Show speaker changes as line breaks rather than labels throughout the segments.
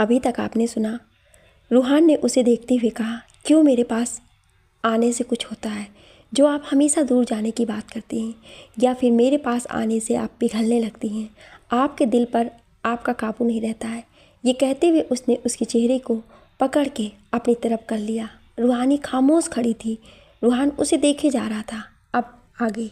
अभी तक आपने सुना। रूहान ने उसे देखते हुए कहा, क्यों मेरे पास आने से कुछ होता है जो आप हमेशा दूर जाने की बात करती हैं, या फिर मेरे पास आने से आप पिघलने लगती हैं। आपके दिल पर आपका काबू नहीं रहता है। ये कहते हुए उसने उसके चेहरे को पकड़ के अपनी तरफ कर लिया। रूहानी खामोश खड़ी थी। रूहान उसे देखे जा रहा था। अब आगे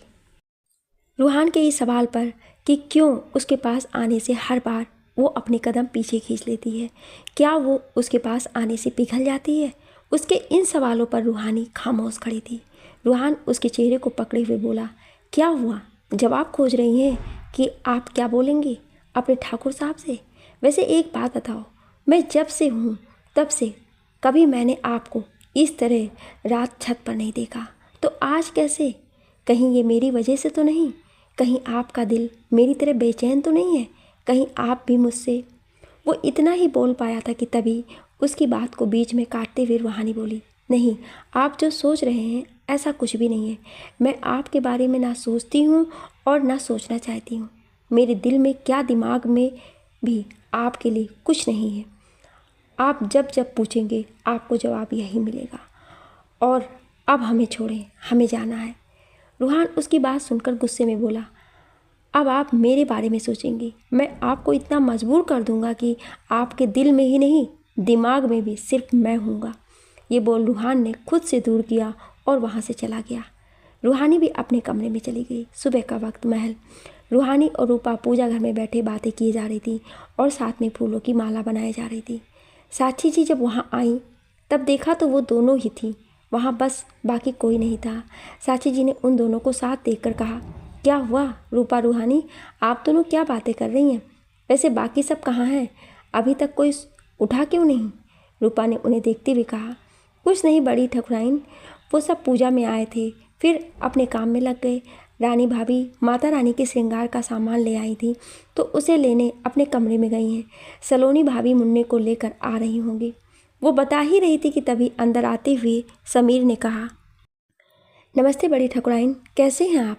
रूहान के इस सवाल पर कि क्यों उसके पास आने से हर बार वो अपने कदम पीछे खींच लेती है, क्या वो उसके पास आने से पिघल जाती है, उसके इन सवालों पर रूहानी खामोश खड़ी थी। रूहान उसके चेहरे को पकड़े हुए बोला, क्या हुआ? जवाब खोज रही हैं कि आप क्या बोलेंगी अपने ठाकुर साहब से? वैसे एक बात बताओ, मैं जब से हूँ तब से कभी मैंने आपको इस तरह रात छत पर नहीं देखा, तो आज कैसे? कहीं ये मेरी वजह से तो नहीं? कहीं आपका दिल मेरी तरह बेचैन तो नहीं है? कहीं आप भी मुझसे? वो इतना ही बोल पाया था कि तभी उसकी बात को बीच में काटते हुए रूहानी बोली, नहीं, आप जो सोच रहे हैं ऐसा कुछ भी नहीं है। मैं आपके बारे में ना सोचती हूँ और ना सोचना चाहती हूँ। मेरे दिल में क्या दिमाग में भी आपके लिए कुछ नहीं है। आप जब जब पूछेंगे आपको जवाब यही मिलेगा। और अब हमें छोड़ें, हमें जाना है। रूहान उसकी बात सुनकर गुस्से में बोला, अब आप मेरे बारे में सोचेंगी? मैं आपको इतना मजबूर कर दूंगा कि आपके दिल में ही नहीं दिमाग में भी सिर्फ मैं हूँगा। ये बोल रूहान ने खुद से दूर किया और वहाँ से चला गया। रूहानी भी अपने कमरे में चली गई। सुबह का वक्त महल। रूहानी और रूपा पूजा घर में बैठे बातें की जा रही थी और साथ में फूलों की माला बनाई जा रही थी। साक्षी जी जब वहाँ आई तब देखा तो वो दोनों ही थी वहाँ, बस बाकी कोई नहीं था। साक्षी जी ने उन दोनों को साथ देखकर कहा, क्या हुआ रूपा रूहानी, आप दोनों क्या बातें कर रही हैं? वैसे बाकी सब कहाँ हैं? अभी तक कोई उठा क्यों नहीं? रूपा ने उन्हें देखते हुए कहा, कुछ नहीं बड़ी ठकुराइन, वो सब पूजा में आए थे, फिर अपने काम में लग गए। रानी भाभी माता रानी के श्रृंगार का सामान ले आई थी तो उसे लेने अपने कमरे में गई हैं। सलोनी भाभी मुन्ने को लेकर आ रही होंगी। वो बता ही रही थी कि तभी अंदर आते हुए समीर ने कहा, नमस्ते बड़ी ठकुराइन, कैसे हैं आप?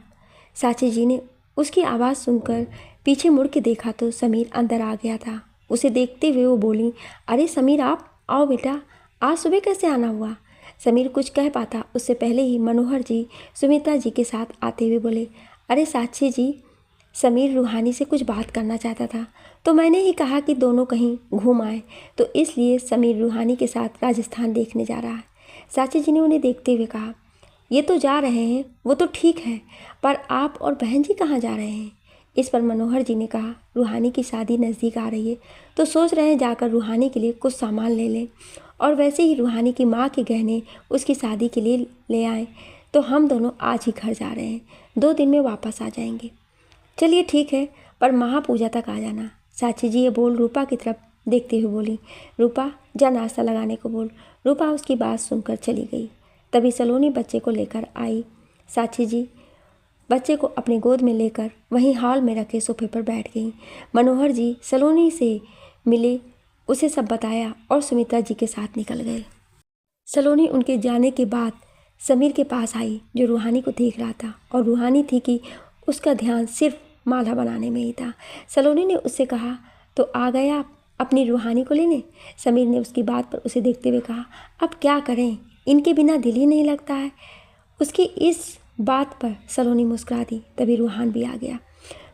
साची जी ने उसकी आवाज़ सुनकर पीछे मुड़ के देखा तो समीर अंदर आ गया था। उसे देखते हुए वो बोली, अरे समीर आप आओ बेटा, आज सुबह कैसे आना हुआ? समीर कुछ कह पाता उससे पहले ही मनोहर जी सुमित्रा जी के साथ आते हुए बोले, अरे साक्षी जी, समीर रूहानी से कुछ बात करना चाहता था तो मैंने ही कहा कि दोनों कहीं घूम आए, तो इसलिए समीर रूहानी के साथ राजस्थान देखने जा रहा है। साक्षी जी ने उन्हें देखते हुए कहा, ये तो जा रहे हैं वो तो ठीक है, पर आप और बहन जी कहाँ जा रहे हैं? इस पर मनोहर जी ने कहा, रूहानी की शादी नज़दीक आ रही है तो सोच रहे हैं जाकर रूहानी के लिए कुछ सामान ले लें, और वैसे ही रूहानी की माँ के गहने उसकी शादी के लिए ले आए, तो हम दोनों आज ही घर जा रहे हैं, 2 दिन में वापस आ जाएंगे। चलिए ठीक है, पर महापूजा तक आ जाना। साक्षी जी ये बोल रूपा की तरफ देखते हुए बोली, रूपा जा नाश्ता लगाने को बोल। रूपा उसकी बात सुनकर चली गई। तभी सलोनी बच्चे को लेकर आई। साक्षी जी बच्चे को अपने गोद में लेकर वहीं हॉल में रखे सोफे पर बैठ गई। मनोहर जी सलोनी से मिले, उसे सब बताया और सुमित्रा जी के साथ निकल गए। सलोनी उनके जाने के बाद समीर के पास आई जो रूहानी को देख रहा था, और रूहानी थी कि उसका ध्यान सिर्फ माला बनाने में ही था। सलोनी ने उससे कहा, तो आ गए आप अपनी रूहानी को लेने? समीर ने उसकी बात पर उसे देखते हुए कहा, अब क्या करें, इनके बिना दिल ही नहीं लगता है। उसकी इस बात पर सलोनी मुस्कुरा दी। तभी रूहान भी आ गया।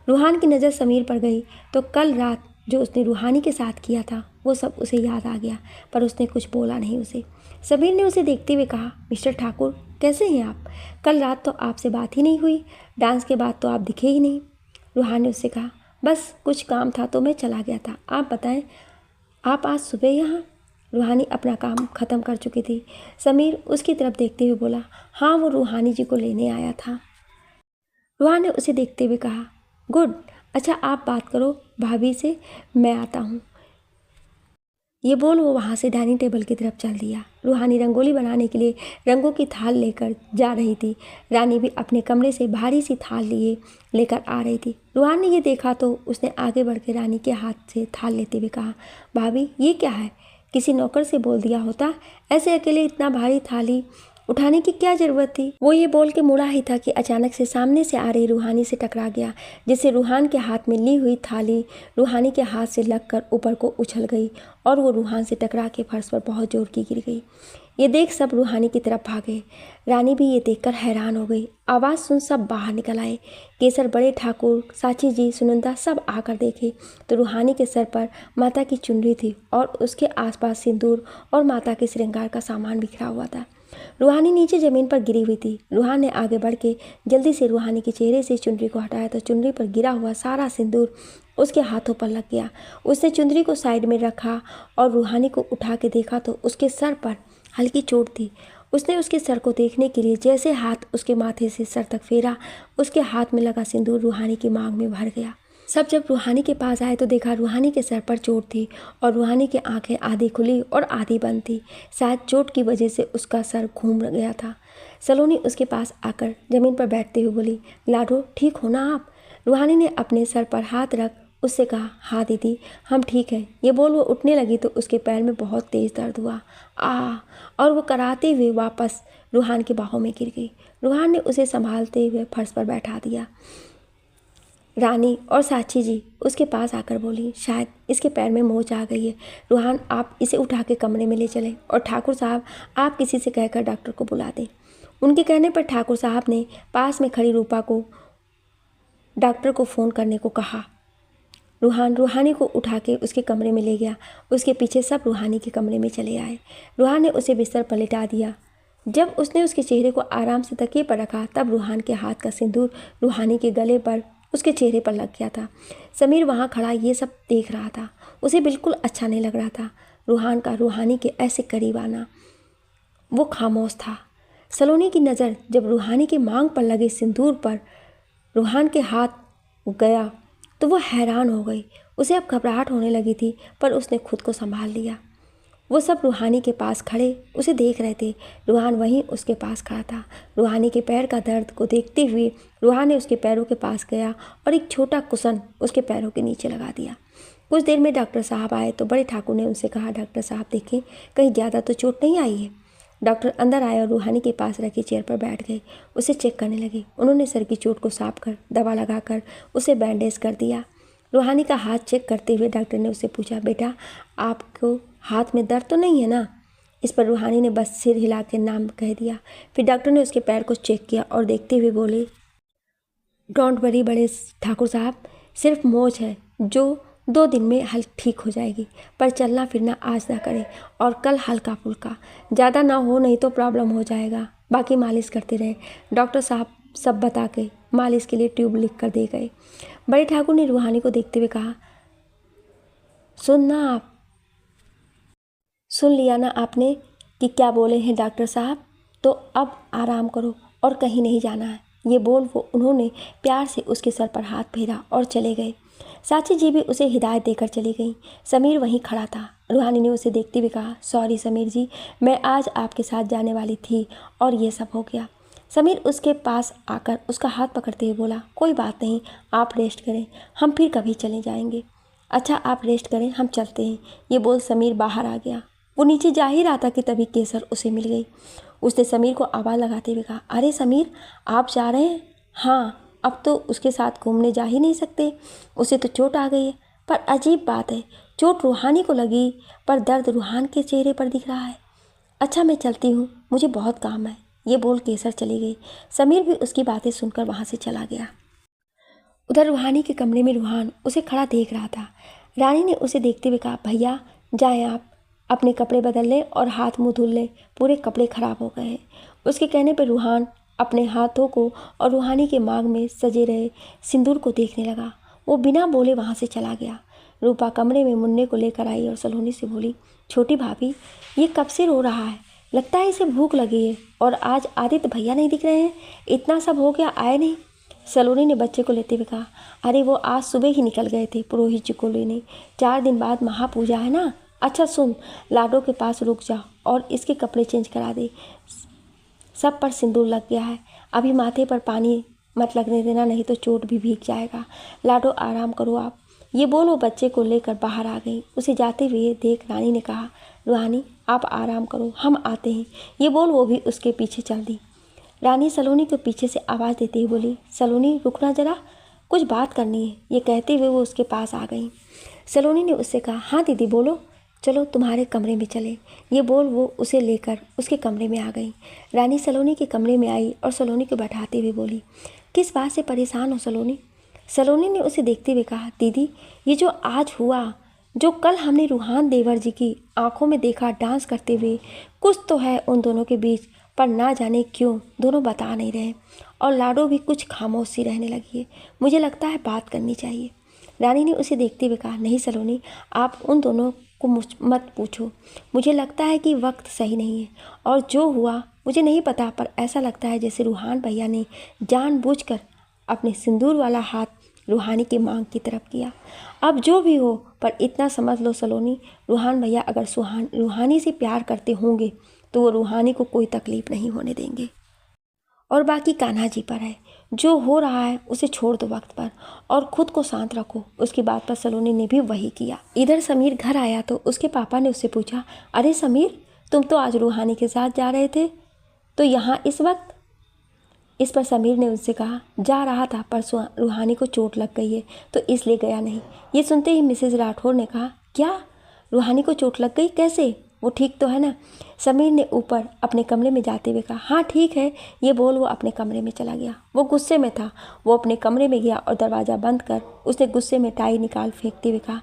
रूहान की नज़र समीर पर गई तो कल रात जो उसने रूहानी के साथ किया था वो सब उसे याद आ गया, पर उसने कुछ बोला नहीं उसे। समीर ने उसे देखते हुए कहा, मिस्टर ठाकुर कैसे हैं आप? कल रात तो आपसे बात ही नहीं हुई, डांस के बाद तो आप दिखे ही नहीं। रूहान ने उससे कहा, बस कुछ काम था तो मैं चला गया था, आप बताएं, आप आज सुबह यहाँ? रूहानी अपना काम ख़त्म कर चुकी थी। समीर उसकी तरफ देखते हुए बोला, हाँ वो रूहानी जी को लेने आया था। रूहान ने उसे देखते हुए कहा, गुड, अच्छा आप बात करो भाभी से, मैं आता हूँ। ये बोल वो वहाँ से डाइनिंग टेबल की तरफ चल दिया। रूहानी रंगोली बनाने के लिए रंगों की थाल लेकर जा रही थी। रानी भी अपने कमरे से भारी सी थाल लिए लेकर आ रही थी। रूहान ने ये देखा तो उसने आगे बढ़ के रानी के हाथ से थाल लेते हुए कहा, भाभी ये क्या है? किसी नौकर से बोल दिया होता, ऐसे अकेले इतना भारी थाली उठाने की क्या जरूरत थी। वो ये बोल के मुड़ा ही था कि अचानक से सामने से आ रही रूहानी से टकरा गया, जिससे रूहान के हाथ में ली हुई थाली रूहानी के हाथ से लगकर ऊपर को उछल गई और वो रूहान से टकरा के फर्श पर बहुत जोर की गिर गई। ये देख सब रूहानी की तरफ भागे। रानी भी ये देखकर हैरान हो गई। आवाज़ सुन सब बाहर निकल आए। केसर, बड़े ठाकुर, साची जी, सुनंदा सब आकर देखे तो रूहानी के सर पर माता की चुनरी थी और उसके आसपास सिंदूर और माता के श्रृंगार का सामान बिखरा हुआ था। रूहानी नीचे ज़मीन पर गिरी हुई थी। रूहान ने आगे बढ़ के जल्दी से रूहानी के चेहरे से चुनरी को हटाया तो चुनरी पर गिरा हुआ सारा सिंदूर उसके हाथों पर लग गया। उसने चुनरी को साइड में रखा और रूहानी को उठा के देखा तो उसके सर पर हल्की चोट थी। उसने उसके सर को देखने के लिए जैसे हाथ उसके माथे से सर तक फेरा, उसके हाथ में लगा सिंदूर रूहानी की मांग में भर गया। सब जब रूहानी के पास आए तो देखा रूहानी के सर पर चोट थी और रूहानी की आंखें आधी खुली और आधी बंद थी। शायद चोट की वजह से उसका सर घूम गया था। सलोनी उसके पास आकर ज़मीन पर बैठते हुए बोली, लाडो ठीक हो ना आप? रूहानी ने अपने सर पर हाथ रख उससे कहा, हाँ दीदी हम ठीक हैं। ये बोल वो उठने लगी तो उसके पैर में बहुत तेज़ दर्द हुआ। और वो कराते हुए वापस रूहान के बाहों में गिर गई। रूहान ने उसे संभालते हुए फर्श पर बैठा दिया। रानी और साची जी उसके पास आकर बोली, शायद इसके पैर में मोच आ गई है। रूहान आप इसे उठा के कमरे में ले चलें और ठाकुर साहब आप किसी से कहकर डॉक्टर को बुला दें। उनके कहने पर ठाकुर साहब ने पास में खड़ी रूपा को डॉक्टर को फ़ोन करने को कहा। रूहान रूहानी को उठा के उसके कमरे में ले गया। उसके पीछे सब रूहानी के कमरे में चले आए। रूहान ने उसे बिस्तर पर लिटा दिया। जब उसने उसके चेहरे को आराम से तकिए पर रखा तब रूहान के हाथ का सिंदूर रूहानी के गले पर उसके चेहरे पर लग गया था। समीर वहाँ खड़ा ये सब देख रहा था। उसे बिल्कुल अच्छा नहीं लग रहा था रूहान का रूहानी के ऐसे करीब आना। वो खामोश था। सलोनी की नज़र जब रूहानी की मांग पर लगे सिंदूर पर रूहान के हाथ गया तो वो हैरान हो गई। उसे अब घबराहट होने लगी थी पर उसने खुद को संभाल लिया। वो सब रूहानी के पास खड़े उसे देख रहे थे। रूहान वहीं उसके पास खड़ा था। रूहानी के पैर का दर्द को देखते हुए रूहान ने उसके पैरों के पास गया और एक छोटा कुशन उसके पैरों के नीचे लगा दिया। कुछ देर में डॉक्टर साहब आए तो बड़े ठाकुर ने उनसे कहा, डॉक्टर साहब देखें कहीं ज़्यादा तो चोट नहीं आई है। डॉक्टर अंदर आए और रूहानी के पास रखी चेयर पर बैठ गए। उसे चेक करने लगे। उन्होंने सर की चोट को साफ कर दवा लगाकर उसे बैंडेज कर दिया। रूहानी का हाथ चेक करते हुए डॉक्टर ने उससे पूछा, बेटा आपको हाथ में दर्द तो नहीं है ना? इस पर रूहानी ने बस सिर हिला के नाम कह दिया। फिर डॉक्टर ने उसके पैर को चेक किया और देखते हुए बोले, डोंट वरी बड़े ठाकुर साहब, सिर्फ मोच है जो 2 दिन में हल ठीक हो जाएगी, पर चलना फिरना आज ना करें और कल हल्का फुल्का, ज़्यादा ना हो नहीं तो प्रॉब्लम हो जाएगा। बाकी मालिश करते रहे। डॉक्टर साहब सब बता के मालिश के लिए ट्यूब लिख कर दे गए। बड़े ठाकुर ने रूहानी को देखते हुए कहा, सुन लिया ना आपने कि क्या बोले हैं डॉक्टर साहब, तो अब आराम करो और कहीं नहीं जाना है। ये बोल वो उन्होंने प्यार से उसके सर पर हाथ फेरा और चले गए। साची जी भी उसे हिदायत देकर चली गई। समीर वहीं खड़ा था। रूहानी ने उसे देखते हुए कहा, सॉरी समीर जी, मैं आज आपके साथ जाने वाली थी और ये सब हो गया। समीर उसके पास आकर उसका हाथ पकड़ते हुए बोला, कोई बात नहीं, आप रेस्ट करें, हम फिर कभी चले जाएंगे। अच्छा आप रेस्ट करें, हम चलते हैं। ये बोल समीर बाहर आ गया। वो नीचे जा ही रहा था कि तभी केसर उसे मिल गई। उसने समीर को आवाज़ लगाते हुए कहा, अरे समीर आप जा रहे हैं? हाँ, अब तो उसके साथ घूमने जा ही नहीं सकते, उसे तो चोट आ गई है। पर अजीब बात है, चोट रूहानी को लगी पर दर्द रूहान के चेहरे पर दिख रहा है। अच्छा मैं चलती हूँ, मुझे बहुत काम है। ये बोल केसर चली गई। समीर भी उसकी बातें सुनकर वहाँ से चला गया। उधर रूहानी के कमरे में रूहान उसे खड़ा देख रहा था। रानी ने उसे देखते हुए कहा, भैया जाएं आप, अपने कपड़े बदल लें और हाथ मुंह धुल लें, पूरे कपड़े खराब हो गए हैं। उसके कहने पर रूहान अपने हाथों को और रूहानी के मांग में सजे रहे सिंदूर को देखने लगा। वो बिना बोले वहाँ से चला गया। रूपा कमरे में मुन्ने को लेकर आई और सलोनी से बोली, छोटी भाभी ये कब से रो रहा है? लगता है इसे भूख लगी है। और आज आदित्य भैया नहीं दिख रहे हैं, इतना सब हो गया आए नहीं। सलोनी ने बच्चे को लेते हुए कहा, अरे वो आज सुबह ही निकल गए थे पुरोहित जी को लेने, 4 दिन बाद महापूजा है ना। अच्छा सुन, लाडो के पास रुक जा और इसके कपड़े चेंज करा दे, सब पर सिंदूर लग गया है। अभी माथे पर पानी मत लगने देना, नहीं तो चोट भी भीग जाएगा। लाडो आराम करो आप। ये बोल वो बच्चे को लेकर बाहर आ गई। उसे जाते हुए देख रानी ने कहा, रूहानी आप आराम करो, हम आते हैं। ये बोल वो भी उसके पीछे चल दी। रानी सलोनी को पीछे से आवाज़ देते हुए बोली, सलोनी रुकना जरा, कुछ बात करनी है। ये कहते हुए वो उसके पास आ गई। सलोनी ने उससे कहा, हाँ दीदी बोलो, चलो तुम्हारे कमरे में चले। ये बोल वो उसे लेकर उसके कमरे में आ गई। रानी सलोनी के कमरे में आई और सलोनी को बैठाते हुए बोली, किस बात से परेशान हो सलोनी? सलोनी ने उसे देखते हुए कहा, दीदी ये जो आज हुआ, जो कल हमने रूहान देवर जी की आंखों में देखा डांस करते हुए, कुछ तो है उन दोनों के बीच, पर ना जाने क्यों दोनों बता नहीं रहे और लाडो भी कुछ खामोश सी रहने लगी है। मुझे लगता है बात करनी चाहिए। रानी ने उसे देखते हुए कहा, नहीं सलोनी आप उन दोनों को मत पूछो। मुझे लगता है कि वक्त सही नहीं है और जो हुआ मुझे नहीं पता, पर ऐसा लगता है जैसे रूहान भैया ने जानबूझकर अपने सिंदूर वाला हाथ रूहानी की मांग की तरफ किया। अब जो भी हो, पर इतना समझ लो सलोनी, रूहान भैया अगर रूहानी से प्यार करते होंगे तो वो रूहानी को कोई तकलीफ नहीं होने देंगे और बाकी कान्हा जी पर है। जो हो रहा है उसे छोड़ दो वक्त पर और खुद को शांत रखो। उसकी बात पर सलोनी ने भी वही किया। इधर समीर घर आया तो उसके पापा ने उससे पूछा, अरे समीर तुम तो आज रूहानी के साथ जा रहे थे, तो यहाँ इस वक्त? इस पर समीर ने उससे कहा, जा रहा था पर रूहानी को चोट लग गई है तो इसलिए गया नहीं। ये सुनते ही मिसेज राठौर ने कहा, क्या रूहानी को चोट लग गई? कैसे? वो ठीक तो है ना? समीर ने ऊपर अपने कमरे में जाते हुए कहा, हाँ ठीक है। ये बोल वो अपने कमरे में चला गया। वो गुस्से में था। वो अपने कमरे में गया और दरवाज़ा बंद कर उसने गुस्से में टाई निकाल फेंकते हुए कहा,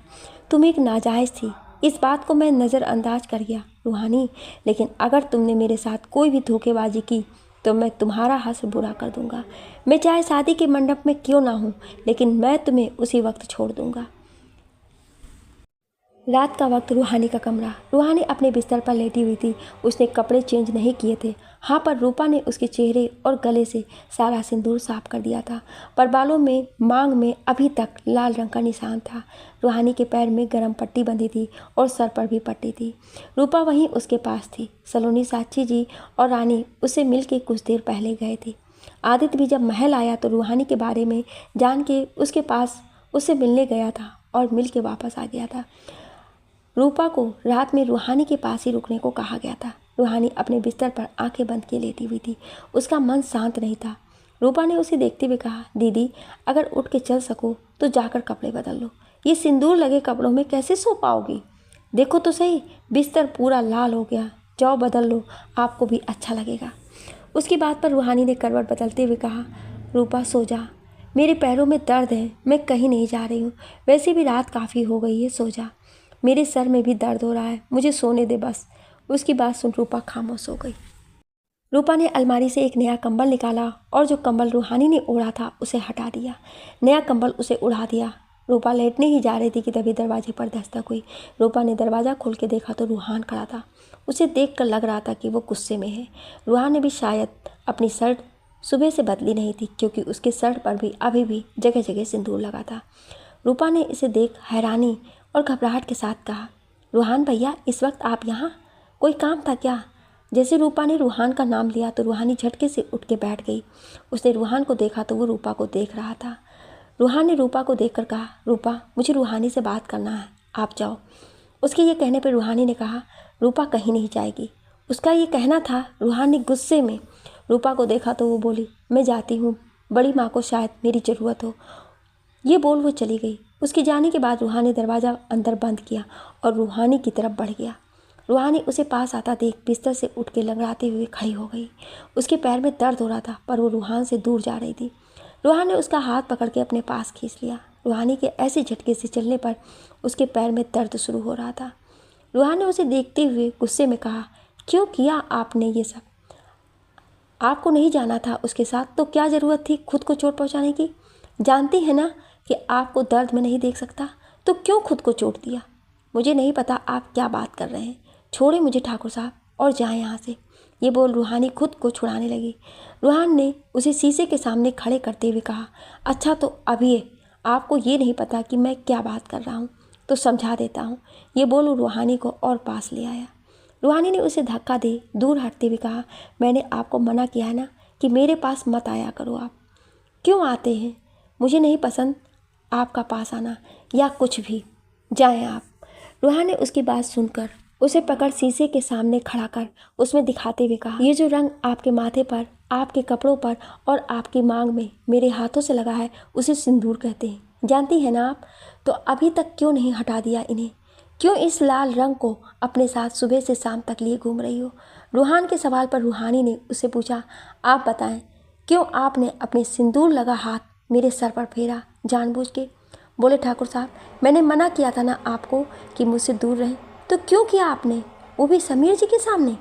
तुम एक नाजायज़ थी, इस बात को मैं नज़रअंदाज कर गया रूहानी, लेकिन अगर तुमने मेरे साथ कोई भी धोखेबाजी की तो मैं तुम्हारा हश्र बुरा कर दूंगा। मैं चाहे शादी के मंडप में क्यों ना हूँ, लेकिन मैं तुम्हें उसी वक्त छोड़ दूंगा। रात का वक्त रूहानी का कमरा। रूहानी अपने बिस्तर पर लेटी हुई थी। उसने कपड़े चेंज नहीं किए थे। हाँ, पर रूपा ने उसके चेहरे और गले से सारा सिंदूर साफ कर दिया था, पर बालों में मांग में अभी तक लाल रंग का निशान था। रूहानी के पैर में गरम पट्टी बंधी थी और सर पर भी पट्टी थी। रूपा वहीं उसके पास थी। सलोनी, साक्षी जी और रानी उससे मिल के कुछ देर पहले गए थे। आदित्य भी जब महल आया तो रूहानी के बारे में जान के उसके पास उससे मिलने गया था और मिल के वापस आ गया था। रूपा को रात में रूहानी के पास ही रुकने को कहा गया था। रूहानी अपने बिस्तर पर आंखें बंद किए लेटी हुई थी। उसका मन शांत नहीं था। रूपा ने उसे देखते हुए कहा, दीदी अगर उठ के चल सको तो जाकर कपड़े बदल लो। ये सिंदूर लगे कपड़ों में कैसे सो पाओगी? देखो तो सही, बिस्तर पूरा लाल हो गया। जाओ बदल लो, आपको भी अच्छा लगेगा। उसकी बात पर रूहानी ने करवट बदलते हुए कहा, रूपा सो जा, मेरे पैरों में दर्द है, मैं कहीं नहीं जा रही हूँ। वैसे भी रात काफ़ी हो गई है, सो जा। मेरे सर में भी दर्द हो रहा है, मुझे सोने दे बस। उसकी बात सुन रूपा खामोश हो गई। रूपा ने अलमारी से एक नया कंबल निकाला और जो कंबल रूहानी ने ओढ़ा था उसे हटा दिया। नया कंबल उसे उड़ा दिया। रूपा लेटने ही जा रही थी कि तभी दरवाजे पर दस्तक हुई। रूपा ने दरवाज़ा खोल के देखा तो रूहान खड़ा था। उसे देखकर लग रहा था कि वो गुस्से में है। रूहान ने भी शायद अपनी शर्ट सुबह से बदली नहीं थी, क्योंकि उसके शर्ट पर भी अभी भी जगह जगह सिंदूर लगा था। रूपा ने इसे देख हैरानी और घबराहट के साथ कहा, रूहान भैया इस वक्त आप यहाँ? कोई काम था क्या? जैसे रूपा ने रूहान का नाम लिया तो रूहानी झटके से उठ के बैठ गई। उसने रूहान को देखा तो वो रूपा को देख रहा था। रूहान ने रूपा को देखकर कहा, रूपा मुझे रूहानी से बात करना है, आप जाओ। उसके ये कहने पर रूहानी ने कहा, रूपा कहीं नहीं जाएगी। उसका ये कहना था। रूहान ने गुस्से में रूपा को देखा तो वो बोली, मैं जाती हूँ, बड़ी माँ को शायद मेरी ज़रूरत हो। ये बोल वो चली गई। उसके जाने के बाद रूहानी दरवाज़ा अंदर बंद किया और रूहानी की तरफ बढ़ गया। रूहानी उसे पास आता देख बिस्तर से उठ के लंगड़ाते हुए खड़ी हो गई। उसके पैर में दर्द हो रहा था, पर वो रूहान से दूर जा रही थी। रूहान ने उसका हाथ पकड़ के अपने पास खींच लिया। रूहानी के ऐसे झटके से चलने पर उसके पैर में दर्द शुरू हो रहा था। रूहान ने उसे देखते हुए गुस्से में कहा, क्यों किया आपने ये सब? आपको नहीं जाना था उसके साथ तो क्या ज़रूरत थी खुद को चोट पहुँचाने की? जानती है ना कि आपको दर्द में नहीं देख सकता, तो क्यों खुद को चोट दिया? मुझे नहीं पता आप क्या बात कर रहे हैं। छोड़े मुझे ठाकुर साहब और जाएं यहाँ से। ये बोल रूहानी खुद को छुड़ाने लगी। रूहान ने उसे शीशे के सामने खड़े करते हुए कहा, अच्छा तो अभी आपको ये नहीं पता कि मैं क्या बात कर रहा हूँ, तो समझा देता हूँ। ये बोल रूहानी को और पास ले आया। रूहानी ने उसे धक्का दे दूर हटते हुए कहा, मैंने आपको मना किया है ना कि मेरे पास मत आया करो। आप क्यों आते हैं? मुझे नहीं पसंद आपका पास आना। या कुछ भी, जाएं आप। रूहान ने उसकी बात सुनकर उसे पकड़ शीशे के सामने खड़ा कर उसमें दिखाते हुए कहा, ये जो रंग आपके माथे पर, आपके कपड़ों पर और आपकी मांग में मेरे हाथों से लगा है उसे सिंदूर कहते हैं, जानती है ना आप? तो अभी तक क्यों नहीं हटा दिया इन्हें? क्यों इस लाल रंग को अपने साथ सुबह से शाम तक लिए घूम रही हो? रूहान के सवाल पर रूहानी ने उससे पूछा, आप बताएं, क्यों आपने अपने सिंदूर लगा हाथ मेरे सर पर फेरा जानबूझ के? बोले, ठाकुर साहब, मैंने मना किया था ना आपको कि मुझसे दूर रहें, तो क्यों किया आपने, वो भी समीर जी के सामने?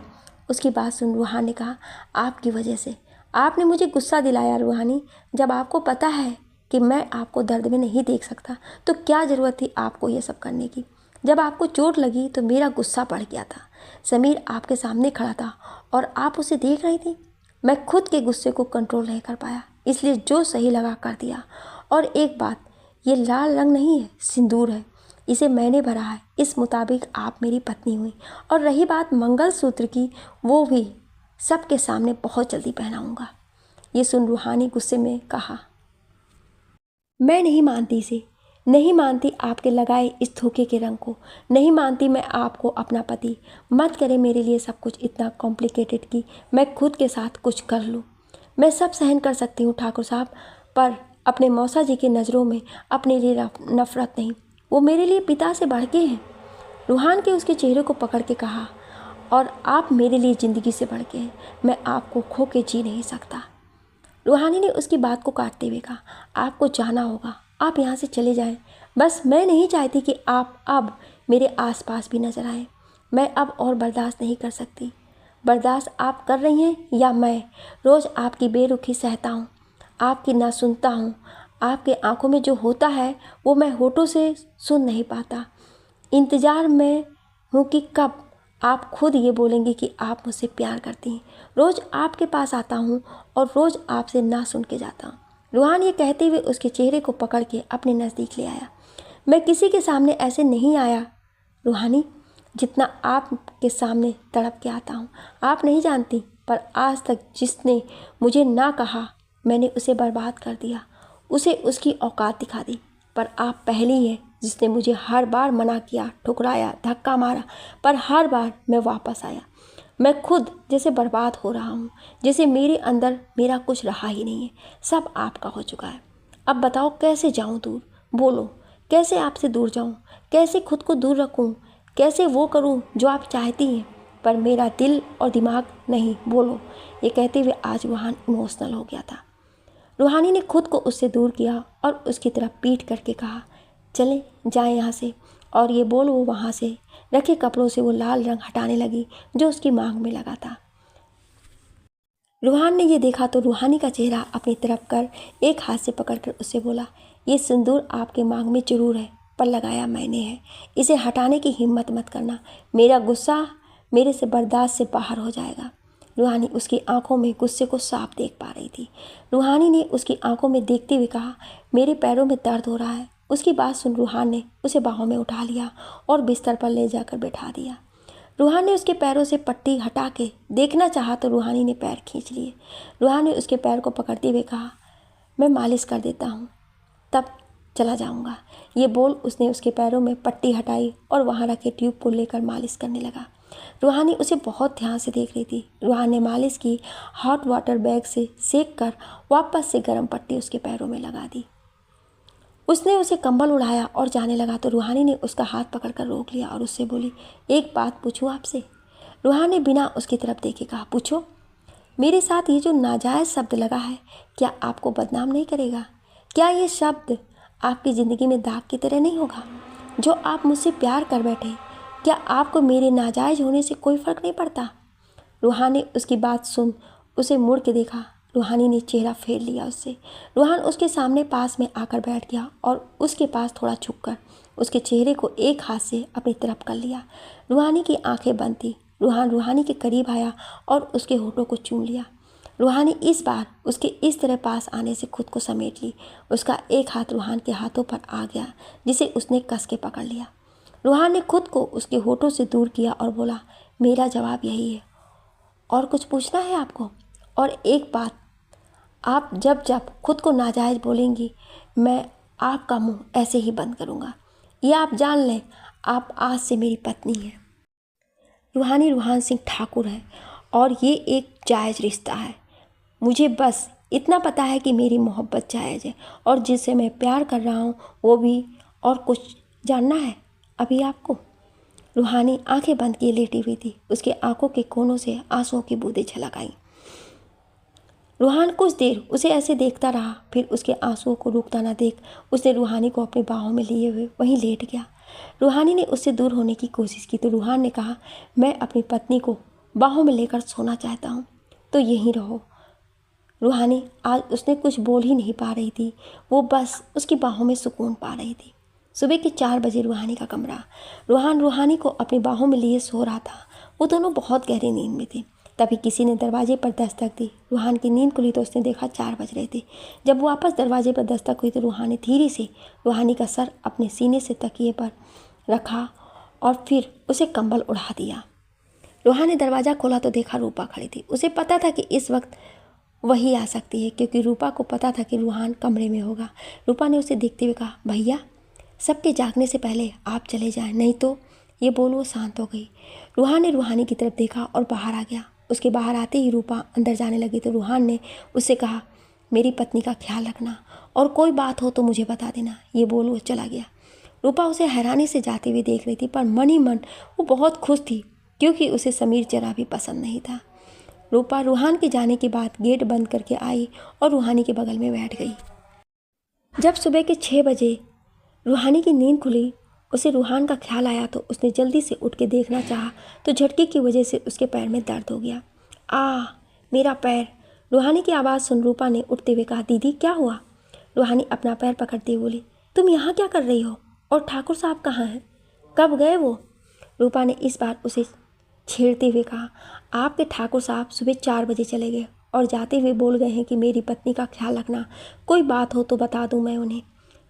उसकी बात सुन रूहान ने कहा, आपकी वजह से आपने मुझे गुस्सा दिलाया रूहानी। जब आपको पता है कि मैं आपको दर्द में नहीं देख सकता तो क्या ज़रूरत थी आपको ये सब करने की? जब आपको चोट लगी तो मेरा गुस्सा बढ़ गया था। समीर आपके सामने खड़ा था और आप उसे देख रही थी। मैं खुद के गुस्से को कंट्रोल नहीं कर पाया, इसलिए जो सही लगा कर दिया। और एक बात, ये लाल रंग नहीं है, सिंदूर है, इसे मैंने भरा है, इस मुताबिक आप मेरी पत्नी हुई। और रही बात मंगलसूत्र की, वो भी सबके सामने बहुत जल्दी पहनाऊंगा। ये सुन रूहानी गुस्से में कहा, मैं नहीं मानती इसे, नहीं मानती आपके लगाए इस धोखे के रंग को, नहीं मानती मैं आपको अपना पति। मत करे मेरे लिए सब कुछ इतना कॉम्प्लिकेटेड कि मैं खुद के साथ कुछ कर लूँ। मैं सब सहन कर सकती हूँ ठाकुर साहब, पर अपने मौसा जी की नज़रों में अपने लिए नफ़रत नहीं, वो मेरे लिए पिता से बढ़ के हैं। रूहान के उसके चेहरे को पकड़ के कहा, और आप मेरे लिए ज़िंदगी से बढ़ के हैं, मैं आपको खो के जी नहीं सकता। रूहानी ने उसकी बात को काटते हुए कहा, आपको जाना होगा, आप यहाँ से चले जाएं। बस मैं नहीं चाहती कि आप अब मेरे आसपास भी नज़र आएं। मैं अब और बर्दाश्त नहीं कर सकती। बर्दाश्त आप कर रही हैं या मैं? रोज़ आपकी बेरुखी सहता हूँ, आपकी ना सुनता हूँ। आपके आंखों में जो होता है वो मैं होठों से सुन नहीं पाता। इंतज़ार में हूँ कि कब आप खुद ये बोलेंगे कि आप मुझसे प्यार करती हैं। रोज़ आपके पास आता हूँ और रोज़ आपसे ना सुन के जाता हूँ। रूहान ये कहते हुए उसके चेहरे को पकड़ के अपने नज़दीक ले आया। मैं किसी के सामने ऐसे नहीं आया रूहानी, जितना आपके सामने तड़प के आता हूँ। आप नहीं जानती, पर आज तक जिसने मुझे ना कहा मैंने उसे बर्बाद कर दिया, उसे उसकी औकात दिखा दी। पर आप पहली हैं जिसने मुझे हर बार मना किया, ठुकराया, धक्का मारा, पर हर बार मैं वापस आया। मैं खुद जैसे बर्बाद हो रहा हूँ, जैसे मेरे अंदर मेरा कुछ रहा ही नहीं है, सब आपका हो चुका है। अब बताओ कैसे जाऊँ दूर? बोलो, कैसे आपसे दूर जाऊँ? कैसे खुद को दूर रखूँ? कैसे वो करूँ जो आप चाहती हैं पर मेरा दिल और दिमाग नहीं? बोलो। ये कहते हुए आज रूहान इमोशनल हो गया था। रूहानी ने खुद को उससे दूर किया और उसकी तरफ पीट करके कहा, चले जाए यहाँ से। और ये बोल वो वहाँ से रखे कपड़ों से वो लाल रंग हटाने लगी जो उसकी मांग में लगा था। रूहान ने ये देखा तो रूहानी का चेहरा अपनी तरफ कर एक हाथ से पकड़कर उससे बोला, ये सिंदूर आपके मांग में जरूर है, पर लगाया मैंने है, इसे हटाने की हिम्मत मत करना, मेरा गुस्सा मेरे से बर्दाश्त से बाहर हो जाएगा। रूहानी उसकी आंखों में गुस्से को साफ देख पा रही थी। रूहानी ने उसकी आंखों में देखते हुए कहा, मेरे पैरों में दर्द हो रहा है। उसकी बात सुन रूहान ने उसे बाहों में उठा लिया और बिस्तर पर ले जाकर बैठा दिया। रूहान ने उसके पैरों से पट्टी हटा के देखना चाहा तो रूहानी ने पैर खींच लिए। रूहान ने उसके पैर को पकड़ते हुए कहा, मैं मालिश कर देता हूँ, तब चला जाऊँगा। ये बोल उसने उसके पैरों में पट्टी हटाई और वहाँ रखे ट्यूब को लेकर मालिश करने लगा। रूहानी उसे बहुत ध्यान से देख रही थी। रूहान ने मालिश की, हॉट वाटर बैग से सेक कर वापस से गर्म पट्टी उसके पैरों में लगा दी। उसने उसे कंबल उड़ाया और जाने लगा तो रूहानी ने उसका हाथ पकड़कर रोक लिया और उससे बोली, एक बात पूछूं आपसे? रूहान ने बिना उसकी तरफ देखे कहा, पूछो। मेरे साथ ये जो नाजायज़ शब्द लगा है, क्या आपको बदनाम नहीं करेगा? क्या ये शब्द आपकी ज़िंदगी में दाग की तरह नहीं होगा? जो आप मुझसे प्यार कर बैठे, क्या आपको मेरे नाजायज़ होने से कोई फ़र्क नहीं पड़ता? रूहान ने उसकी बात सुन उसे मुड़ के देखा। रूहानी ने चेहरा फेर लिया उससे। रूहान उसके सामने पास में आकर बैठ गया और उसके पास थोड़ा झुककर उसके चेहरे को एक हाथ से अपनी तरफ कर लिया। रूहानी की आंखें बंद थी। रूहान रूहानी के करीब आया और उसके होठों को चूम लिया। रूहानी इस बार उसके इस तरह पास आने से खुद को समेट ली। उसका एक हाथ रूहान के हाथों पर आ गया जिसे उसने कस के पकड़ लिया। रूहान ने खुद को उसके होठों से दूर किया और बोला, मेरा जवाब यही है, और कुछ पूछना है आपको? और एक बात, आप जब जब खुद को नाजायज़ बोलेंगी मैं आपका मुंह ऐसे ही बंद करूँगा। यह आप जान लें, आप आज से मेरी पत्नी हैं। रूहानी रूहान सिंह ठाकुर है और ये एक जायज़ रिश्ता है। मुझे बस इतना पता है कि मेरी मोहब्बत जायज़ है और जिससे मैं प्यार कर रहा हूँ वो भी। और कुछ जानना है अभी आपको? रूहानी आंखें बंद किए लेटी हुई थी। उसके आंखों के कोनों से आंसुओं की बूंदें छलक आईं। रूहान कुछ देर उसे ऐसे देखता रहा, फिर उसके आंसुओं को रुकता ना देख उसने रूहानी को अपनी बाहों में लिए हुए वहीं लेट गया। रूहानी ने उससे दूर होने की कोशिश की तो रूहान ने कहा, मैं अपनी पत्नी को बाहों में लेकर सोना चाहता हूँ, तो यहीं रहो। रूहानी आज उसने कुछ बोल ही नहीं पा रही थी, वो बस उसकी बाहों में सुकून पा रही थी। सुबह के 4 बजे रूहानी का कमरा। रूहानी को अपनी बाहों में लिए सो रहा था। वो दोनों बहुत गहरी नींद में थे। तभी किसी ने दरवाजे पर दस्तक दी। रूहान की नींद खुली तो उसने देखा 4 बज रहे थे। जब वापस दरवाजे पर दस्तक हुई तो रूहानी धीरे से रूहानी का सर अपने सीने से तकिए पर रखा और फिर उसे कंबल उड़ा दिया। रूहानी ने दरवाज़ा खोला तो देखा रूपा खड़ी थी। उसे पता था कि इस वक्त वही आ सकती है, क्योंकि रूपा को पता था कि रूहान कमरे में होगा। रूपा ने उसे देखते हुए कहा, भैया सबके जागने से पहले आप चले जाएं, नहीं तो। ये बोल वो शांत हो गई। रूहान ने रूहानी की तरफ देखा और बाहर आ गया। उसके बाहर आते ही रूपा अंदर जाने लगी तो रूहान ने उससे कहा, मेरी पत्नी का ख्याल रखना और कोई बात हो तो मुझे बता देना। ये बोल वो चला गया। रूपा उसे हैरानी से जाते हुए देख रही थी, पर मन ही मन वो बहुत खुश थी, क्योंकि उसे समीर जरा भी पसंद नहीं था। रूपा रूहान के जाने के बाद गेट बंद करके आई और रूहानी के बगल में बैठ गई। जब सुबह के 6 बजे रूहानी की नींद खुली, उसे रूहान का ख्याल आया तो उसने जल्दी से उठ के देखना चाहा तो झटके की वजह से उसके पैर में दर्द हो गया। मेरा पैर। रूहानी की आवाज़ सुन रूपा ने उठते हुए कहा, दीदी क्या हुआ? रूहानी अपना पैर पकड़ते हुए बोली, तुम यहाँ क्या कर रही हो? और ठाकुर साहब कहाँ हैं? कब गए वो? रूपा ने इस बार उसे छेड़ते हुए कहा, आपके ठाकुर साहब सुबह 4 बजे चले गए और जाते हुए बोल गए हैं कि मेरी पत्नी का ख्याल रखना, कोई बात हो तो बता दूं मैं उन्हें।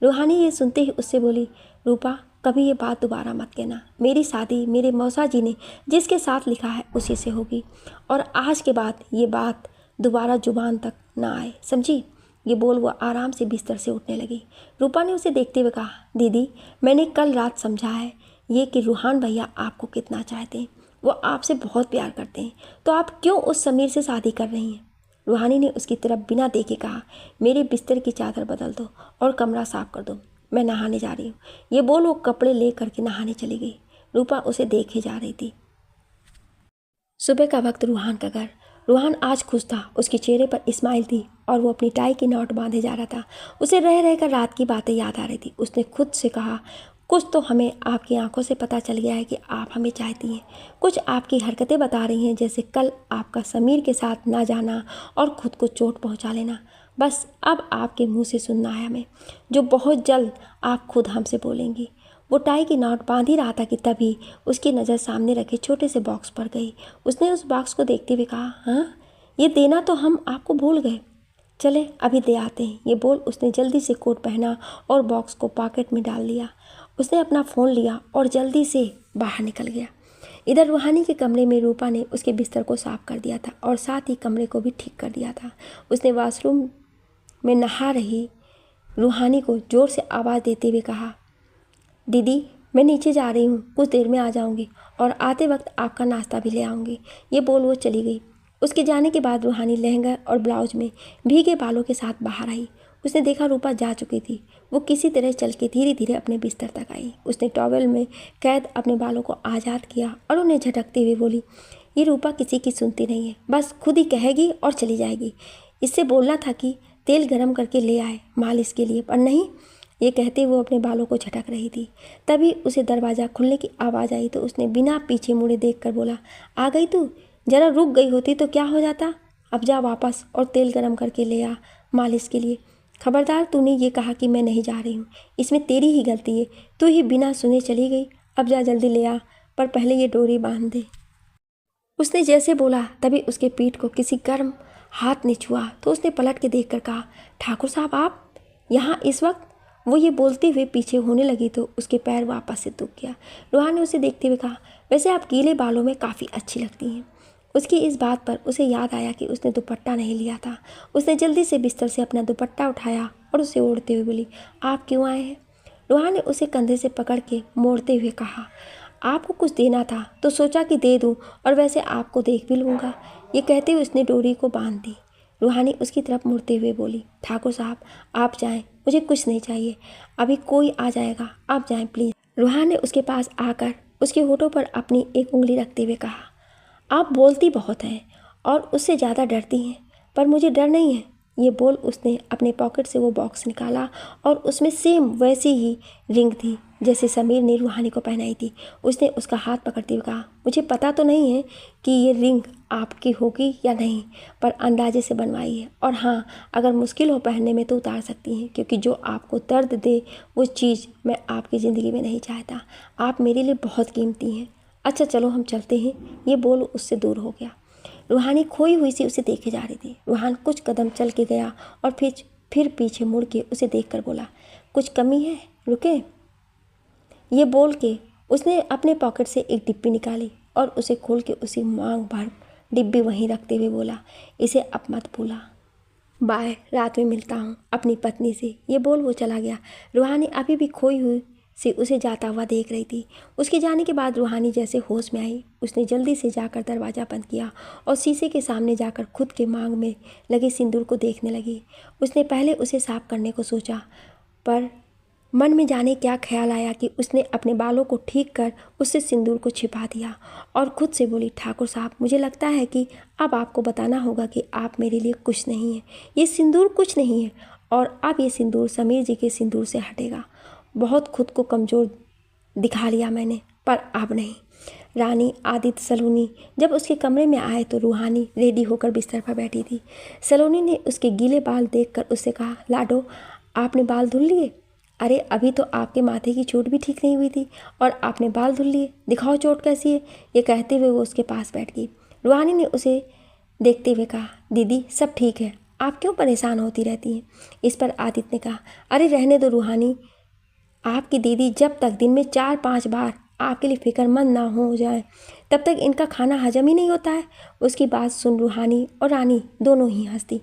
रूहानी ये सुनते ही उससे बोली, रूपा कभी ये बात दोबारा मत कहना। मेरी शादी मेरे मौसा जी ने जिसके साथ लिखा है उसी से होगी और आज के बाद ये बात दोबारा जुबान तक ना आए, समझी? ये बोल वो आराम से बिस्तर से उठने लगी। रूपा ने उसे देखते हुए कहा, दीदी मैंने कल रात समझा है ये कि रूहान भैया आपको कितना चाहते हैं, वो आपसे बहुत प्यार करते हैं, तो आप क्यों उस समीर से शादी कर रही हैं? रूहानी ने उसकी तरफ बिना देखे कहा, मेरे बिस्तर की चादर बदल दो और कमरा साफ कर दो, मैं नहाने जा रही हूँ। ये बोल वो कपड़े ले करके नहाने चली गई। रूपा उसे देखे जा रही थी। सुबह का वक्त रूहान का घर। रूहान आज खुश था, उसके चेहरे पर स्माइल थी और वो अपनी टाई की नॉट बांधे जा रहा था। उसे रह रहकर रात की बातें याद आ रही थी। उसने खुद से कहा, कुछ तो हमें आपकी आंखों से पता चल गया है कि आप हमें चाहती हैं। कुछ आपकी हरकतें बता रही हैं, जैसे कल आपका समीर के साथ ना जाना और खुद को चोट पहुंचा लेना। बस अब आपके मुंह से सुनना है हमें, जो बहुत जल्द आप खुद हमसे बोलेंगी। वो टाई की नॉट बांध ही रहा था कि तभी उसकी नज़र सामने रखे छोटे से बॉक्स पर गई। उसने उस बॉक्स को देखते हुए कहा, हाँ ये देना तो हम आपको भूल गए, चले अभी दे आते हैं। ये बोल उसने जल्दी से कोट पहना और बॉक्स को पॉकेट में डाल लिया। उसने अपना फ़ोन लिया और जल्दी से बाहर निकल गया। इधर रूहानी के कमरे में रूपा ने उसके बिस्तर को साफ कर दिया था और साथ ही कमरे को भी ठीक कर दिया था। उसने वॉशरूम में नहा रही रूहानी को ज़ोर से आवाज़ देते हुए कहा, दीदी मैं नीचे जा रही हूँ, कुछ देर में आ जाऊँगी और आते वक्त आपका नाश्ता भी ले आऊँगी। ये बोल वो चली गई। उसके जाने के बाद रूहानी लहंगा और ब्लाउज में भीगे बालों के साथ बाहर आई। उसने देखा रूपा जा चुकी थी। वो किसी तरह चल के धीरे धीरे अपने बिस्तर तक आई। उसने टॉवेल में कैद अपने बालों को आज़ाद किया और उन्हें झटकते हुए बोली, ये रूपा किसी की सुनती नहीं है, बस खुद ही कहेगी और चली जाएगी। इससे बोलना था कि तेल गरम करके ले आए मालिश के लिए, पर नहीं। ये कहते वो अपने बालों को झटक रही थी। तभी उसे दरवाज़ा खुलने की आवाज़ आई तो उसने बिना पीछे मुड़े देखकर बोला, आ गई तू? ज़रा रुक गई होती तो क्या हो जाता। अब जा वापस और तेल गरम करके ले आ मालिश के लिए। खबरदार, तूने ये कहा कि मैं नहीं जा रही हूँ, इसमें तेरी ही गलती है। तू ही बिना सुने चली गई। अब जा जल्दी ले आ, पर पहले ये डोरी बांध दे। उसने जैसे बोला तभी उसके पीठ को किसी गर्म हाथ ने छुआ तो उसने पलट के देखकर कहा, ठाकुर साहब आप यहाँ इस वक्त? वो ये बोलते हुए पीछे होने लगी तो उसके पैर वापस से दुख गया। रूहान ने उसे देखते हुए कहा, वैसे आप गीले बालों में काफ़ी अच्छी लगती हैं। उसकी इस बात पर उसे याद आया कि उसने दुपट्टा नहीं लिया था। उसने जल्दी से बिस्तर से अपना दुपट्टा उठाया और उसे ओढ़ते हुए बोली, आप क्यों आए हैं? रूहान ने उसे कंधे से पकड़ के मोड़ते हुए कहा, आपको कुछ देना था तो सोचा कि दे दूं, और वैसे आपको देख भी लूँगा। ये कहते हुए उसने डोरी को बांध दी। रूहानी उसकी तरफ मुड़ते हुए बोली, ठाकुर साहब आप जाएं, मुझे कुछ नहीं चाहिए, अभी कोई आ जाएगा, आप जाएं प्लीज़। रूहान ने उसके पास आकर उसके होठों पर अपनी एक उंगली रखते हुए कहा, आप बोलती बहुत हैं और उससे ज़्यादा डरती हैं, पर मुझे डर नहीं है। ये बोल उसने अपने पॉकेट से वो बॉक्स निकाला और उसमें सेम वैसी ही रिंग थी जैसे समीर ने रूहानी को पहनाई थी। उसने उसका हाथ पकड़ते हुए कहा, मुझे पता तो नहीं है कि ये रिंग आपकी होगी या नहीं, पर अंदाजे से बनवाई है, और हाँ, अगर मुश्किल हो पहनने में तो उतार सकती हैं, क्योंकि जो आपको दर्द दे वो चीज़ मैं आपकी ज़िंदगी में नहीं चाहता। आप मेरे लिए बहुत कीमती हैं। अच्छा चलो हम चलते हैं। ये बोल उससे दूर हो गया। रूहानी खोई हुई सी उसे देखे जा रही थी। रूहान कुछ कदम चल के गया और फिर पीछे मुड़ के उसे देखकर बोला, कुछ कमी है, रुके। ये बोल के उसने अपने पॉकेट से एक डिब्बी निकाली और उसे खोल के उसी मांग भर डिब्बी वहीं रखते हुए बोला, इसे अब मत भूला, बाय, रात में मिलता हूँ अपनी पत्नी से। ये बोल वो चला गया। रूहानी अभी भी खोई हुई से उसे जाता हुआ देख रही थी। उसके जाने के बाद रूहानी जैसे होश में आई। उसने जल्दी से जाकर दरवाज़ा बंद किया और शीशे के सामने जाकर खुद के मांग में लगे सिंदूर को देखने लगी। उसने पहले उसे साफ करने को सोचा, पर मन में जाने क्या ख्याल आया कि उसने अपने बालों को ठीक कर उससे सिंदूर को छिपा दिया और खुद से बोली, ठाकुर साहब मुझे लगता है कि अब आपको बताना होगा कि आप मेरे लिए कुछ नहीं हैं। ये सिंदूर कुछ नहीं है, और अब ये सिंदूर समीर जी के सिंदूर से हटेगा। बहुत खुद को कमज़ोर दिखा लिया मैंने, पर अब नहीं। रानी आदित्य सलोनी जब उसके कमरे में आए तो रूहानी रेडी होकर बिस्तर पर बैठी थी। सलोनी ने उसके गीले बाल देखकर उससे कहा, लाडो आपने बाल धुल लिए? अरे अभी तो आपके माथे की चोट भी ठीक नहीं हुई थी और आपने बाल धुल लिए, दिखाओ चोट कैसी है। ये कहते हुए वो उसके पास बैठ गई। रूहानी ने उसे देखते हुए कहा, दीदी सब ठीक है, आप क्यों परेशान होती रहती हैं? इस पर आदित्य ने कहा, अरे रहने दो रूहानी, आपकी दीदी जब तक दिन में 4-5 बार आपके लिए फिक्रमंद ना हो जाए तब तक इनका खाना हजम ही नहीं होता है। उसकी बात सुन रूहानी और रानी दोनों ही हंसती।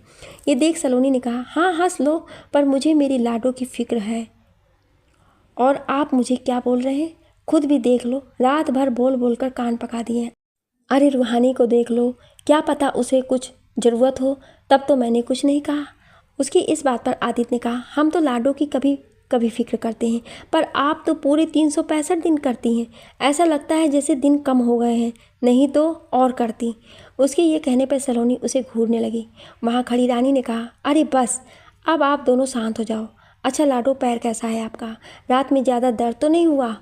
ये देख सलोनी ने कहा, हाँ हंस लो, पर मुझे मेरी लाडो की फिक्र है। और आप मुझे क्या बोल रहे हैं? खुद भी देख लो, रात भर बोल बोल कर कान पका दिए हैं। अरे रूहानी को देख लो, क्या पता उसे कुछ ज़रूरत हो, तब तो मैंने कुछ नहीं कहा। उसकी इस बात पर आदित्य ने कहा, हम तो लाडो की कभी कभी फिक्र करते हैं, पर आप तो पूरे 365 दिन करती हैं। ऐसा लगता है जैसे दिन कम हो गए हैं, नहीं तो और करती। उसके ये कहने पर सलोनी उसे घूरने लगी। वहाँ खड़ी रानी ने कहा, अरे बस, अब आप दोनों शांत हो जाओ। अच्छा लाडो, पैर कैसा है आपका? रात में ज़्यादा दर्द तो नहीं हुआ?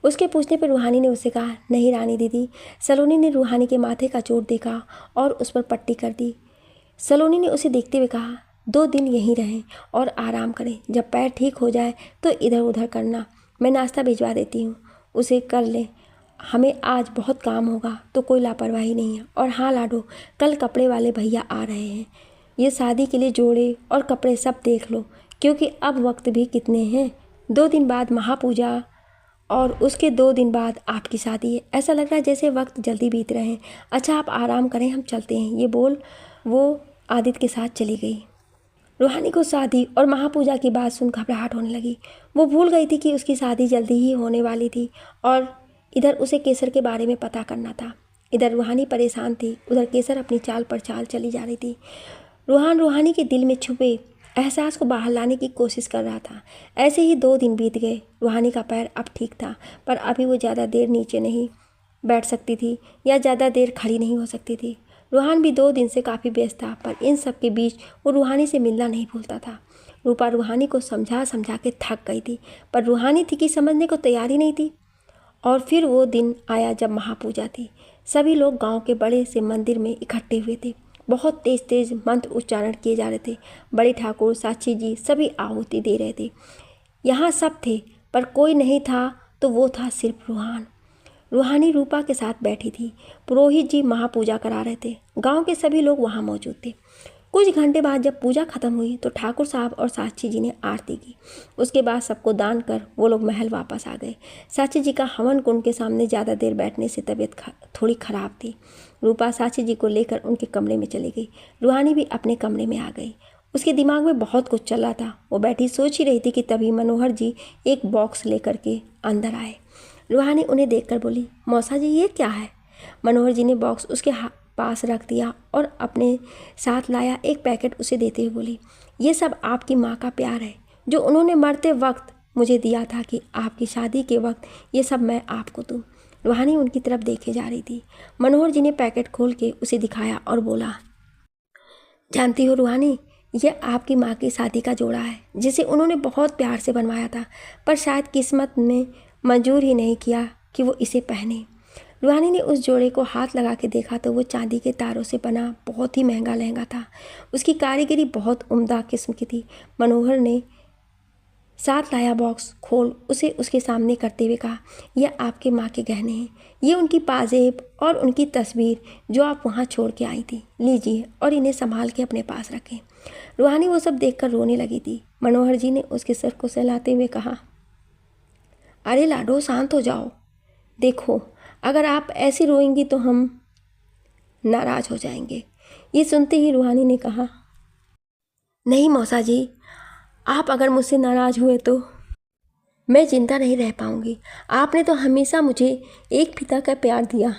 उसके पूछने पर रूहानी ने उससे कहा, नहीं रानी दीदी। सलोनी ने रूहानी के माथे का चोट देखा और उस पर पट्टी कर दी। सलोनी ने उसे देखते हुए कहा, 2 दिन यहीं रहें और आराम करें, जब पैर ठीक हो जाए तो इधर उधर करना, मैं नाश्ता भिजवा देती हूँ, उसे कर लें। हमें आज बहुत काम होगा तो कोई लापरवाही नहीं है। और हाँ लाडो, कल कपड़े वाले भैया आ रहे हैं, ये शादी के लिए जोड़े और कपड़े सब देख लो, क्योंकि अब वक्त भी कितने हैं, 2 दिन बाद महापूजा और उसके 2 दिन बाद आपकी शादी है। ऐसा लग रहा है जैसे वक्त जल्दी बीत रहे हैं। अच्छा आप आराम करें, हम चलते हैं। ये बोल वो आदित्य के साथ चली गई। रूहानी को शादी और महापूजा की बात सुन घबराहट होने लगी। वो भूल गई थी कि उसकी शादी जल्दी ही होने वाली थी और इधर उसे केसर के बारे में पता करना था। इधर रूहानी परेशान थी, उधर केसर अपनी चाल पर चाल चली जा रही थी। रूहानी के दिल में छुपे एहसास को बाहर लाने की कोशिश कर रहा था। ऐसे ही 2 दिन बीत गए। रूहानी का पैर अब ठीक था, पर अभी वो ज़्यादा देर नीचे नहीं बैठ सकती थी या ज़्यादा देर खड़ी नहीं हो सकती थी। रूहान भी 2 दिन से काफ़ी व्यस्त था, पर इन सब के बीच वो रूहानी से मिलना नहीं भूलता था। रूपा रूहानी को समझा समझा के थक गई थी, पर रूहानी थी कि समझने को तैयार ही नहीं थी। और फिर वो दिन आया जब महापूजा थी। सभी लोग गांव के बड़े से मंदिर में इकट्ठे हुए थे। बहुत तेज तेज मंत्र उच्चारण किए जा रहे थे। बड़े ठाकुर, साक्षी जी सभी आहुति दे रहे थे। यहाँ सब थे, पर कोई नहीं था, तो वो था सिर्फ रूहान। रूहानी रूपा के साथ बैठी थी। पुरोहित जी महापूजा करा रहे थे। गांव के सभी लोग वहाँ मौजूद थे। कुछ घंटे बाद जब पूजा खत्म हुई तो ठाकुर साहब और साक्षी जी ने आरती की। उसके बाद सबको दान कर वो लोग महल वापस आ गए। साक्षी जी का हवन कुंड के सामने ज़्यादा देर बैठने से तबीयत थोड़ी ख़राब थी। रूपा साक्षी जी को लेकर उनके कमरे में चली गई। रूहानी भी अपने कमरे में आ गई। उसके दिमाग में बहुत कुछ चल रहा था। वो बैठी सोच ही रही थी कि तभी मनोहर जी एक बॉक्स लेकर के अंदर आए। रूहानी उन्हें देखकर बोली, मौसा जी ये क्या है? मनोहर जी ने बॉक्स उसके पास रख दिया और अपने साथ लाया एक पैकेट उसे देते हुए बोली, ये सब आपकी माँ का प्यार है जो उन्होंने मरते वक्त मुझे दिया था कि आपकी शादी के वक्त ये सब मैं आपको दूँ। रूहानी उनकी तरफ देखे जा रही थी। मनोहर जी ने पैकेट खोल के उसे दिखाया और बोला, जानती हो रूहानी, ये आपकी माँ की शादी का जोड़ा है जिसे उन्होंने बहुत प्यार से बनवाया था, पर शायद किस्मत ने मंजूर ही नहीं किया कि वो इसे पहने। रूहानी ने उस जोड़े को हाथ लगा के देखा तो वो चांदी के तारों से बना बहुत ही महंगा लहंगा था। उसकी कारीगरी बहुत उम्दा किस्म की थी। मनोहर ने साथ लाया बॉक्स खोल उसे उसके सामने करते हुए कहा, यह आपके माँ के गहने हैं, ये उनकी पाजेब और उनकी तस्वीर जो आप वहाँ छोड़ के आई थी, लीजिए और इन्हें संभाल के अपने पास रखें। रूहानी वो सब देखकर रोने लगी थी। मनोहर जी ने उसके सर को सहलाते हुए कहा, अरे लाडो शांत हो जाओ, देखो अगर आप ऐसी रोएंगी तो हम नाराज़ हो जाएंगे। ये सुनते ही रूहानी ने कहा, नहीं मौसा जी, आप अगर मुझसे नाराज़ हुए तो मैं जिंदा नहीं रह पाऊंगी। आपने तो हमेशा मुझे एक पिता का प्यार दिया।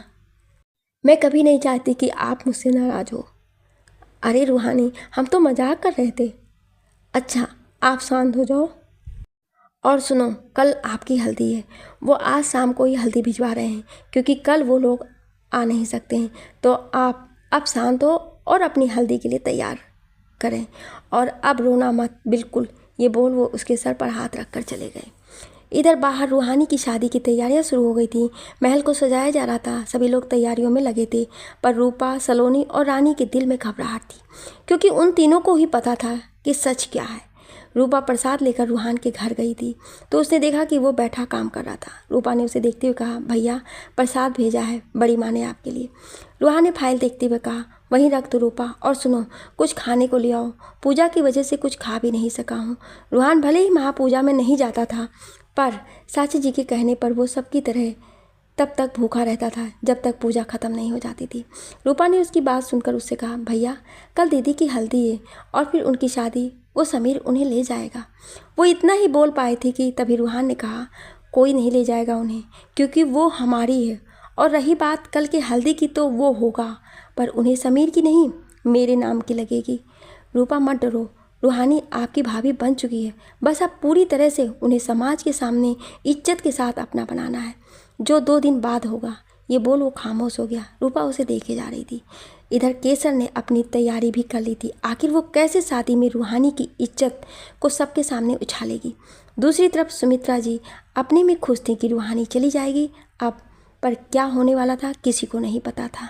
मैं कभी नहीं चाहती कि आप मुझसे नाराज़ हो। अरे रूहानी, हम तो मजाक कर रहे थे। अच्छा आप शांत हो जाओ और सुनो, कल आपकी हल्दी है। वो आज शाम को ही हल्दी भिजवा रहे हैं क्योंकि कल वो लोग आ नहीं सकते हैं। तो आप अब शांत हो और अपनी हल्दी के लिए तैयार करें और अब रोना मत बिल्कुल। ये बोल वो उसके सर पर हाथ रखकर चले गए। इधर बाहर रूहानी की शादी की तैयारियां शुरू हो गई थी। महल को सजाया जा रहा था। सभी लोग तैयारियों में लगे थे, पर रूपा, सलोनी और रानी के दिल में घबराहट थी क्योंकि उन तीनों को ही पता था कि सच क्या है। रूपा प्रसाद लेकर रूहान के घर गई थी तो उसने देखा कि वो बैठा काम कर रहा था। रूपा ने उसे देखते हुए कहा, भैया प्रसाद भेजा है बड़ी माँ ने आपके लिए। रूहान ने फाइल देखते हुए कहा, वहीं रख दो रूपा, और सुनो कुछ खाने को ले आओ। पूजा की वजह से कुछ खा भी नहीं सका हूँ। रूहान भले ही महापूजा में नहीं जाता था, पर साची जी के कहने पर वो सबकी तरह तब तक भूखा रहता था जब तक पूजा ख़त्म नहीं हो जाती थी। रूपा ने उसकी बात सुनकर उससे कहा, भैया कल दीदी की हल्दी है और फिर उनकी शादी, वो समीर उन्हें ले जाएगा। वो इतना ही बोल पाए थे कि तभी रूहान ने कहा, कोई नहीं ले जाएगा उन्हें क्योंकि वो हमारी है। और रही बात कल की हल्दी की तो वो होगा, पर उन्हें समीर की नहीं मेरे नाम की लगेगी। रूपा मत डरो, रूहानी आपकी भाभी बन चुकी है, बस अब पूरी तरह से उन्हें समाज के सामने इज्जत के साथ अपना बनाना है, जो 2 दिन बाद होगा। ये बोल वो खामोश हो गया। रूपा उसे देखे जा रही थी। इधर केसर ने अपनी तैयारी भी कर ली थी। आखिर वो कैसे शादी में रूहानी की इज्जत को सबके सामने उछालेगी। दूसरी तरफ सुमित्रा जी अपने में खुश थी कि रूहानी चली जाएगी अब, पर क्या होने वाला था किसी को नहीं पता था।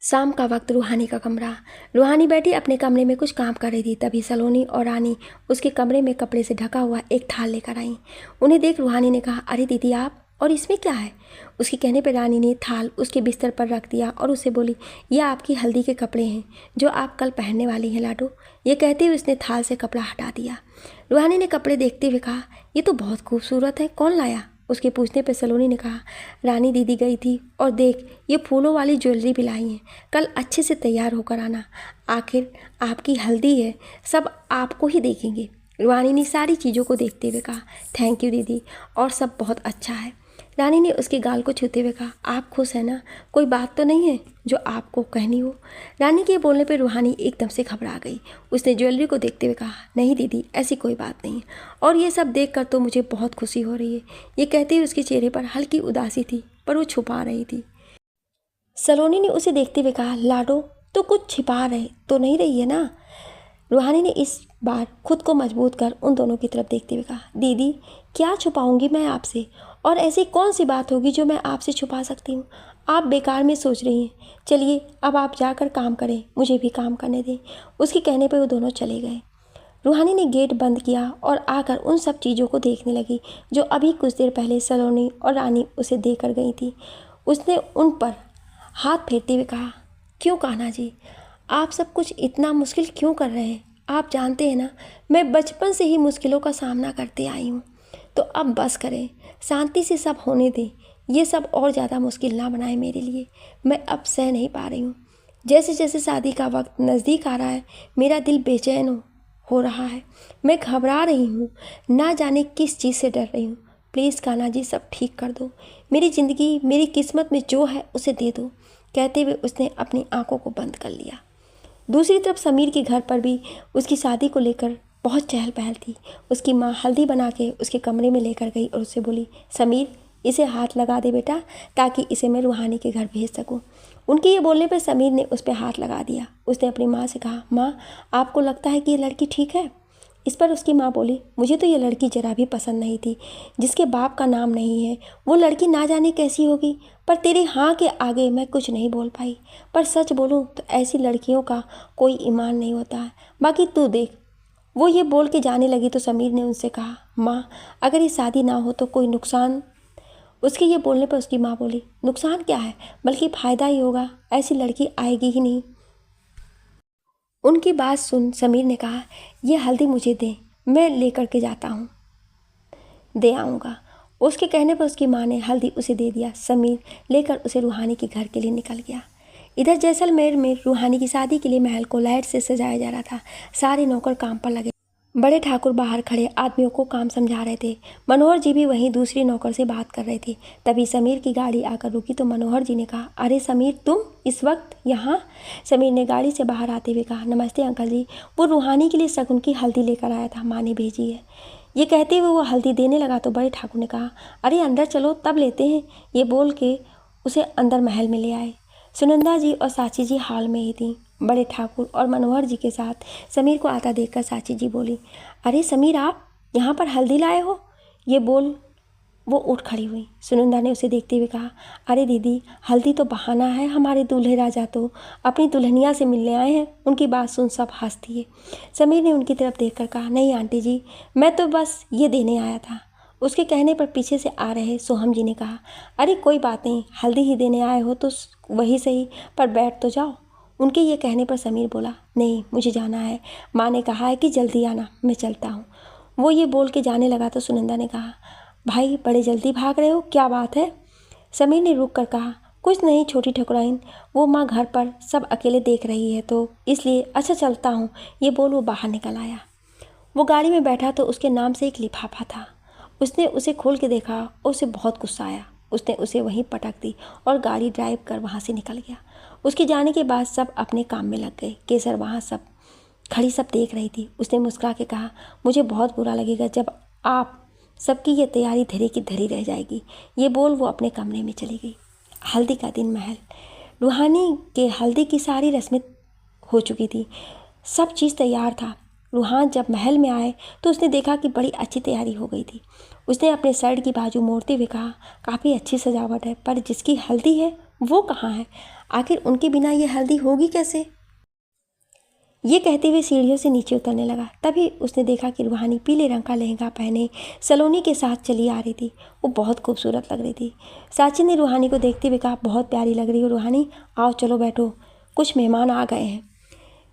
शाम का वक्त, रूहानी का कमरा। रूहानी बैठी अपने कमरे में कुछ काम कर रही थी। तभी सलोनी और रानी उसके कमरे में कपड़े से ढका हुआ एक थाल लेकर आई। उन्हें देख रूहानी ने कहा, अरे दीदी आप, और इसमें क्या है? उसके कहने पर रानी ने थाल उसके बिस्तर पर रख दिया और उससे बोली, यह आपकी हल्दी के कपड़े हैं जो आप कल पहनने वाली हैं लाडो। ये कहते हुए उसने थाल से कपड़ा हटा दिया। रूहानी ने कपड़े देखते हुए कहा, ये तो बहुत खूबसूरत है, कौन लाया? उसके पूछने पर सलोनी ने कहा, रानी दीदी गई थी और देख ये फूलों वाली ज्वेलरी भी लाई है। कल अच्छे से तैयार होकर आना, आखिर आपकी हल्दी है, सब आपको ही देखेंगे। रूहानी ने सारी चीज़ों को देखते हुए कहा, थैंक यू दीदी, और सब बहुत अच्छा है। रानी ने उसके गाल को छूते हुए कहा, आप खुश हैं ना? कोई बात तो नहीं है जो आपको कहनी हो? रानी के बोलने पर रूहानी एकदम से घबरा गई। उसने ज्वेलरी को देखते हुए कहा, नहीं दीदी ऐसी कोई बात नहीं, और ये सब देखकर तो मुझे बहुत खुशी हो रही है। ये कहते हुए उसके चेहरे पर हल्की उदासी थी, पर वो छुपा रही थी। सलोनी ने उसे देखते हुए कहा, लाडो तो कुछ छिपा रहे तो नहीं रही है ना? रूहानी ने इस बार खुद को मजबूत कर उन दोनों की तरफ देखते हुए कहा, दीदी क्या छुपाऊंगी मैं आपसे, और ऐसी कौन सी बात होगी जो मैं आपसे छुपा सकती हूँ? आप बेकार में सोच रही हैं। चलिए अब आप जाकर काम करें, मुझे भी काम करने दें। उसके कहने पर वो दोनों चले गए। रूहानी ने गेट बंद किया और आकर उन सब चीज़ों को देखने लगी जो अभी कुछ देर पहले सलोनी और रानी उसे देकर गई थी। उसने उन पर हाथ फेरते हुए कहा, क्यों कान्हा जी, आप सब कुछ इतना मुश्किल क्यों कर रहे हैं? आप जानते हैं ना मैं बचपन से ही मुश्किलों का सामना करते आई हूँ, तो अब बस करें, शांति से सब होने दें। ये सब और ज़्यादा मुश्किल ना बनाए मेरे लिए, मैं अब सह नहीं पा रही हूँ। जैसे जैसे शादी का वक्त नज़दीक आ रहा है मेरा दिल बेचैन हो रहा है। मैं घबरा रही हूँ, ना जाने किस चीज़ से डर रही हूँ। प्लीज़ कान्हा जी सब ठीक कर दो। मेरी ज़िंदगी, मेरी किस्मत में जो है उसे दे दो। कहते हुए उसने अपनी आंखों को बंद कर लिया। दूसरी तरफ समीर के घर पर भी उसकी शादी को लेकर बहुत चहल पहल थी। उसकी माँ हल्दी बना के उसके कमरे में लेकर गई और उससे बोली, समीर इसे हाथ लगा दे बेटा, ताकि इसे मैं रूहानी के घर भेज सकूं। उनके ये बोलने पर समीर ने उस पर हाथ लगा दिया। उसने अपनी माँ से कहा, माँ आपको लगता है कि ये लड़की ठीक है? इस पर उसकी माँ बोली, मुझे तो ये लड़की जरा भी पसंद नहीं थी। जिसके बाप का नाम नहीं है वो लड़की ना जाने कैसी होगी, पर तेरी हाँ के आगे मैं कुछ नहीं बोल पाई। पर सच बोलूँ तो ऐसी लड़कियों का कोई ईमान नहीं होता है। बाकी तू देख। वो ये बोल के जाने लगी तो समीर ने उनसे कहा, माँ अगर ये शादी ना हो तो कोई नुकसान? उसके ये बोलने पर उसकी माँ बोली, नुकसान क्या है, बल्कि फ़ायदा ही होगा। ऐसी लड़की आएगी ही नहीं। उनकी बात सुन समीर ने कहा, ये हल्दी मुझे दे, मैं लेकर के जाता हूँ, दे आऊँगा। उसके कहने पर उसकी माँ ने हल्दी उसे दे दिया। समीर लेकर उसे रूहानी के घर के लिए निकल गया। इधर जैसलमेर में रूहानी की शादी के लिए महल को लाइट से सजाया जा रहा था। सारे नौकर काम पर लगे। बड़े ठाकुर बाहर खड़े आदमियों को काम समझा रहे थे। मनोहर जी भी वहीं दूसरी नौकर से बात कर रहे थे। तभी समीर की गाड़ी आकर रुकी तो मनोहर जी ने कहा, अरे समीर तुम इस वक्त यहाँ? समीर ने गाड़ी से बाहर आते हुए कहा, नमस्ते अंकल जी, वो रूहानी के लिए शगुन की हल्दी लेकर आया था, माँ ने भेजी है। ये कहते हुए वो हल्दी देने लगा तो बड़े ठाकुर ने कहा, अरे अंदर चलो तब लेते हैं। ये बोल के उसे अंदर महल में ले आए। सुनंदा जी और साची जी हाल में ही थीं। बड़े ठाकुर और मनोहर जी के साथ समीर को आता देखकर साची जी बोली, अरे समीर आप यहाँ पर हल्दी लाए हो? ये बोल वो उठ खड़ी हुई। सुनंदा ने उसे देखते हुए कहा, अरे दीदी हल्दी तो बहाना है, हमारे दूल्हे राजा तो अपनी दुल्हनिया से मिलने आए हैं। उनकी बात सुन सब हंस दिए। समीर ने उनकी तरफ देखकर कहा, नहीं आंटी जी, मैं तो बस ये देने आया था। उसके कहने पर पीछे से आ रहे सोहम जी ने कहा, अरे कोई बात नहीं, हल्दी ही देने आए हो तो वही सही, पर बैठ तो जाओ। उनके ये कहने पर समीर बोला, नहीं मुझे जाना है, माँ ने कहा है कि जल्दी आना, मैं चलता हूँ। वो ये बोल के जाने लगा तो सुनंदा ने कहा, भाई बड़े जल्दी भाग रहे हो, क्या बात है? समीर ने रुक कर कहा, कुछ नहीं छोटी ठकुराइन, वो माँ घर पर सब अकेले देख रही है तो इसलिए। अच्छा चलता हूँ। ये बोल वो बाहर निकल आया। वो गाड़ी में बैठा तो उसके नाम से एक लिफाफा था। उसने उसे खोल के देखा और उसे बहुत गुस्सा आया। उसने उसे वहीं पटक दी और गाड़ी ड्राइव कर वहाँ से निकल गया। उसके जाने के बाद सब अपने काम में लग गए। केसर वहाँ सब खड़ी सब देख रही थी। उसने मुस्कुरा के कहा, मुझे बहुत बुरा लगेगा जब आप सबकी ये तैयारी धरी की धरी रह जाएगी। ये बोल वो अपने कमरे में चली गई। हल्दी का दिन महल। रूहानी के हल्दी की सारी रस्में हो चुकी थी, सब चीज़ तैयार था। रूहान जब महल में आए तो उसने देखा कि बड़ी अच्छी तैयारी हो गई थी। उसने अपने शर्ट की बाजू मोड़ते हुए कहा, काफ़ी अच्छी सजावट है, पर जिसकी हल्दी है वो कहाँ है? आखिर उनके बिना ये हल्दी होगी कैसे? ये कहते हुए सीढ़ियों से नीचे उतरने लगा। तभी उसने देखा कि रूहानी पीले रंग का लहंगा पहने सलोनी के साथ चली आ रही थी। वो बहुत खूबसूरत लग रही थी। साची ने रूहानी को देखते हुए कहा, बहुत प्यारी लग रही हो रूहानी, आओ चलो बैठो, कुछ मेहमान आ गए हैं,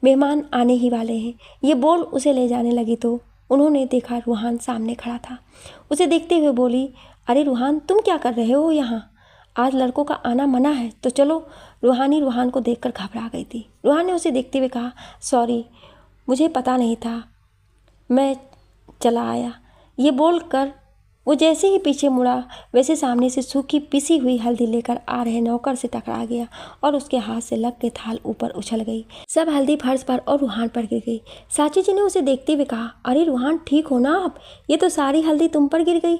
मेहमान आने ही वाले हैं। ये बोल उसे ले जाने लगी तो उन्होंने देखा रूहान सामने खड़ा था। उसे देखते हुए बोली, अरे रूहान तुम क्या कर रहे हो यहाँ? आज लड़कों का आना मना है तो चलो। रूहानी रूहान को देखकर घबरा गई थी। रूहान ने उसे देखते हुए कहा, सॉरी मुझे पता नहीं था, मैं चला आया। ये बोलकर वो जैसे ही पीछे मुड़ा वैसे सामने से सूखी पिसी हुई हल्दी लेकर आ रहे नौकर से टकरा गया और उसके हाथ से लग के थाल ऊपर उछल गई। सब हल्दी फर्श पर और रूहान पर गिर गई। साची जी ने उसे देखते हुए कहा, अरे रूहान ठीक हो ना आप? ये तो सारी हल्दी तुम पर गिर गई।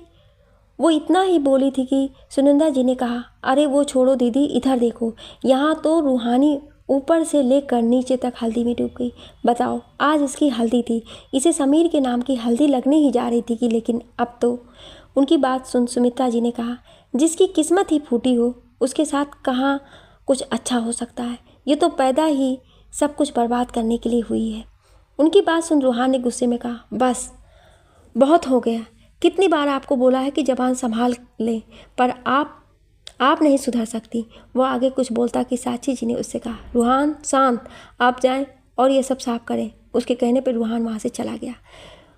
वो इतना ही बोली थी कि सुनंदा जी ने कहा, अरे वो छोड़ो दीदी, इधर देखो, यहाँ तो रूहानी ऊपर से लेकर नीचे तक हल्दी में डूब गई। बताओ, आज इसकी हल्दी थी, इसे समीर के नाम की हल्दी लगने ही जा रही थी कि लेकिन अब तो। उनकी बात सुन सुमित्रा जी ने कहा, जिसकी किस्मत ही फूटी हो उसके साथ कहाँ कुछ अच्छा हो सकता है? ये तो पैदा ही सब कुछ बर्बाद करने के लिए हुई है। उनकी बात सुन रूहान ने गुस्से में कहा, बस बहुत हो गया, कितनी बार आपको बोला है कि ज़बान संभाल लें, पर आप नहीं सुधर सकती। वो आगे कुछ बोलता कि साची जी ने उससे कहा, रूहान शांत, आप जाएं और ये सब साफ करें। उसके कहने पर रूहान वहाँ से चला गया।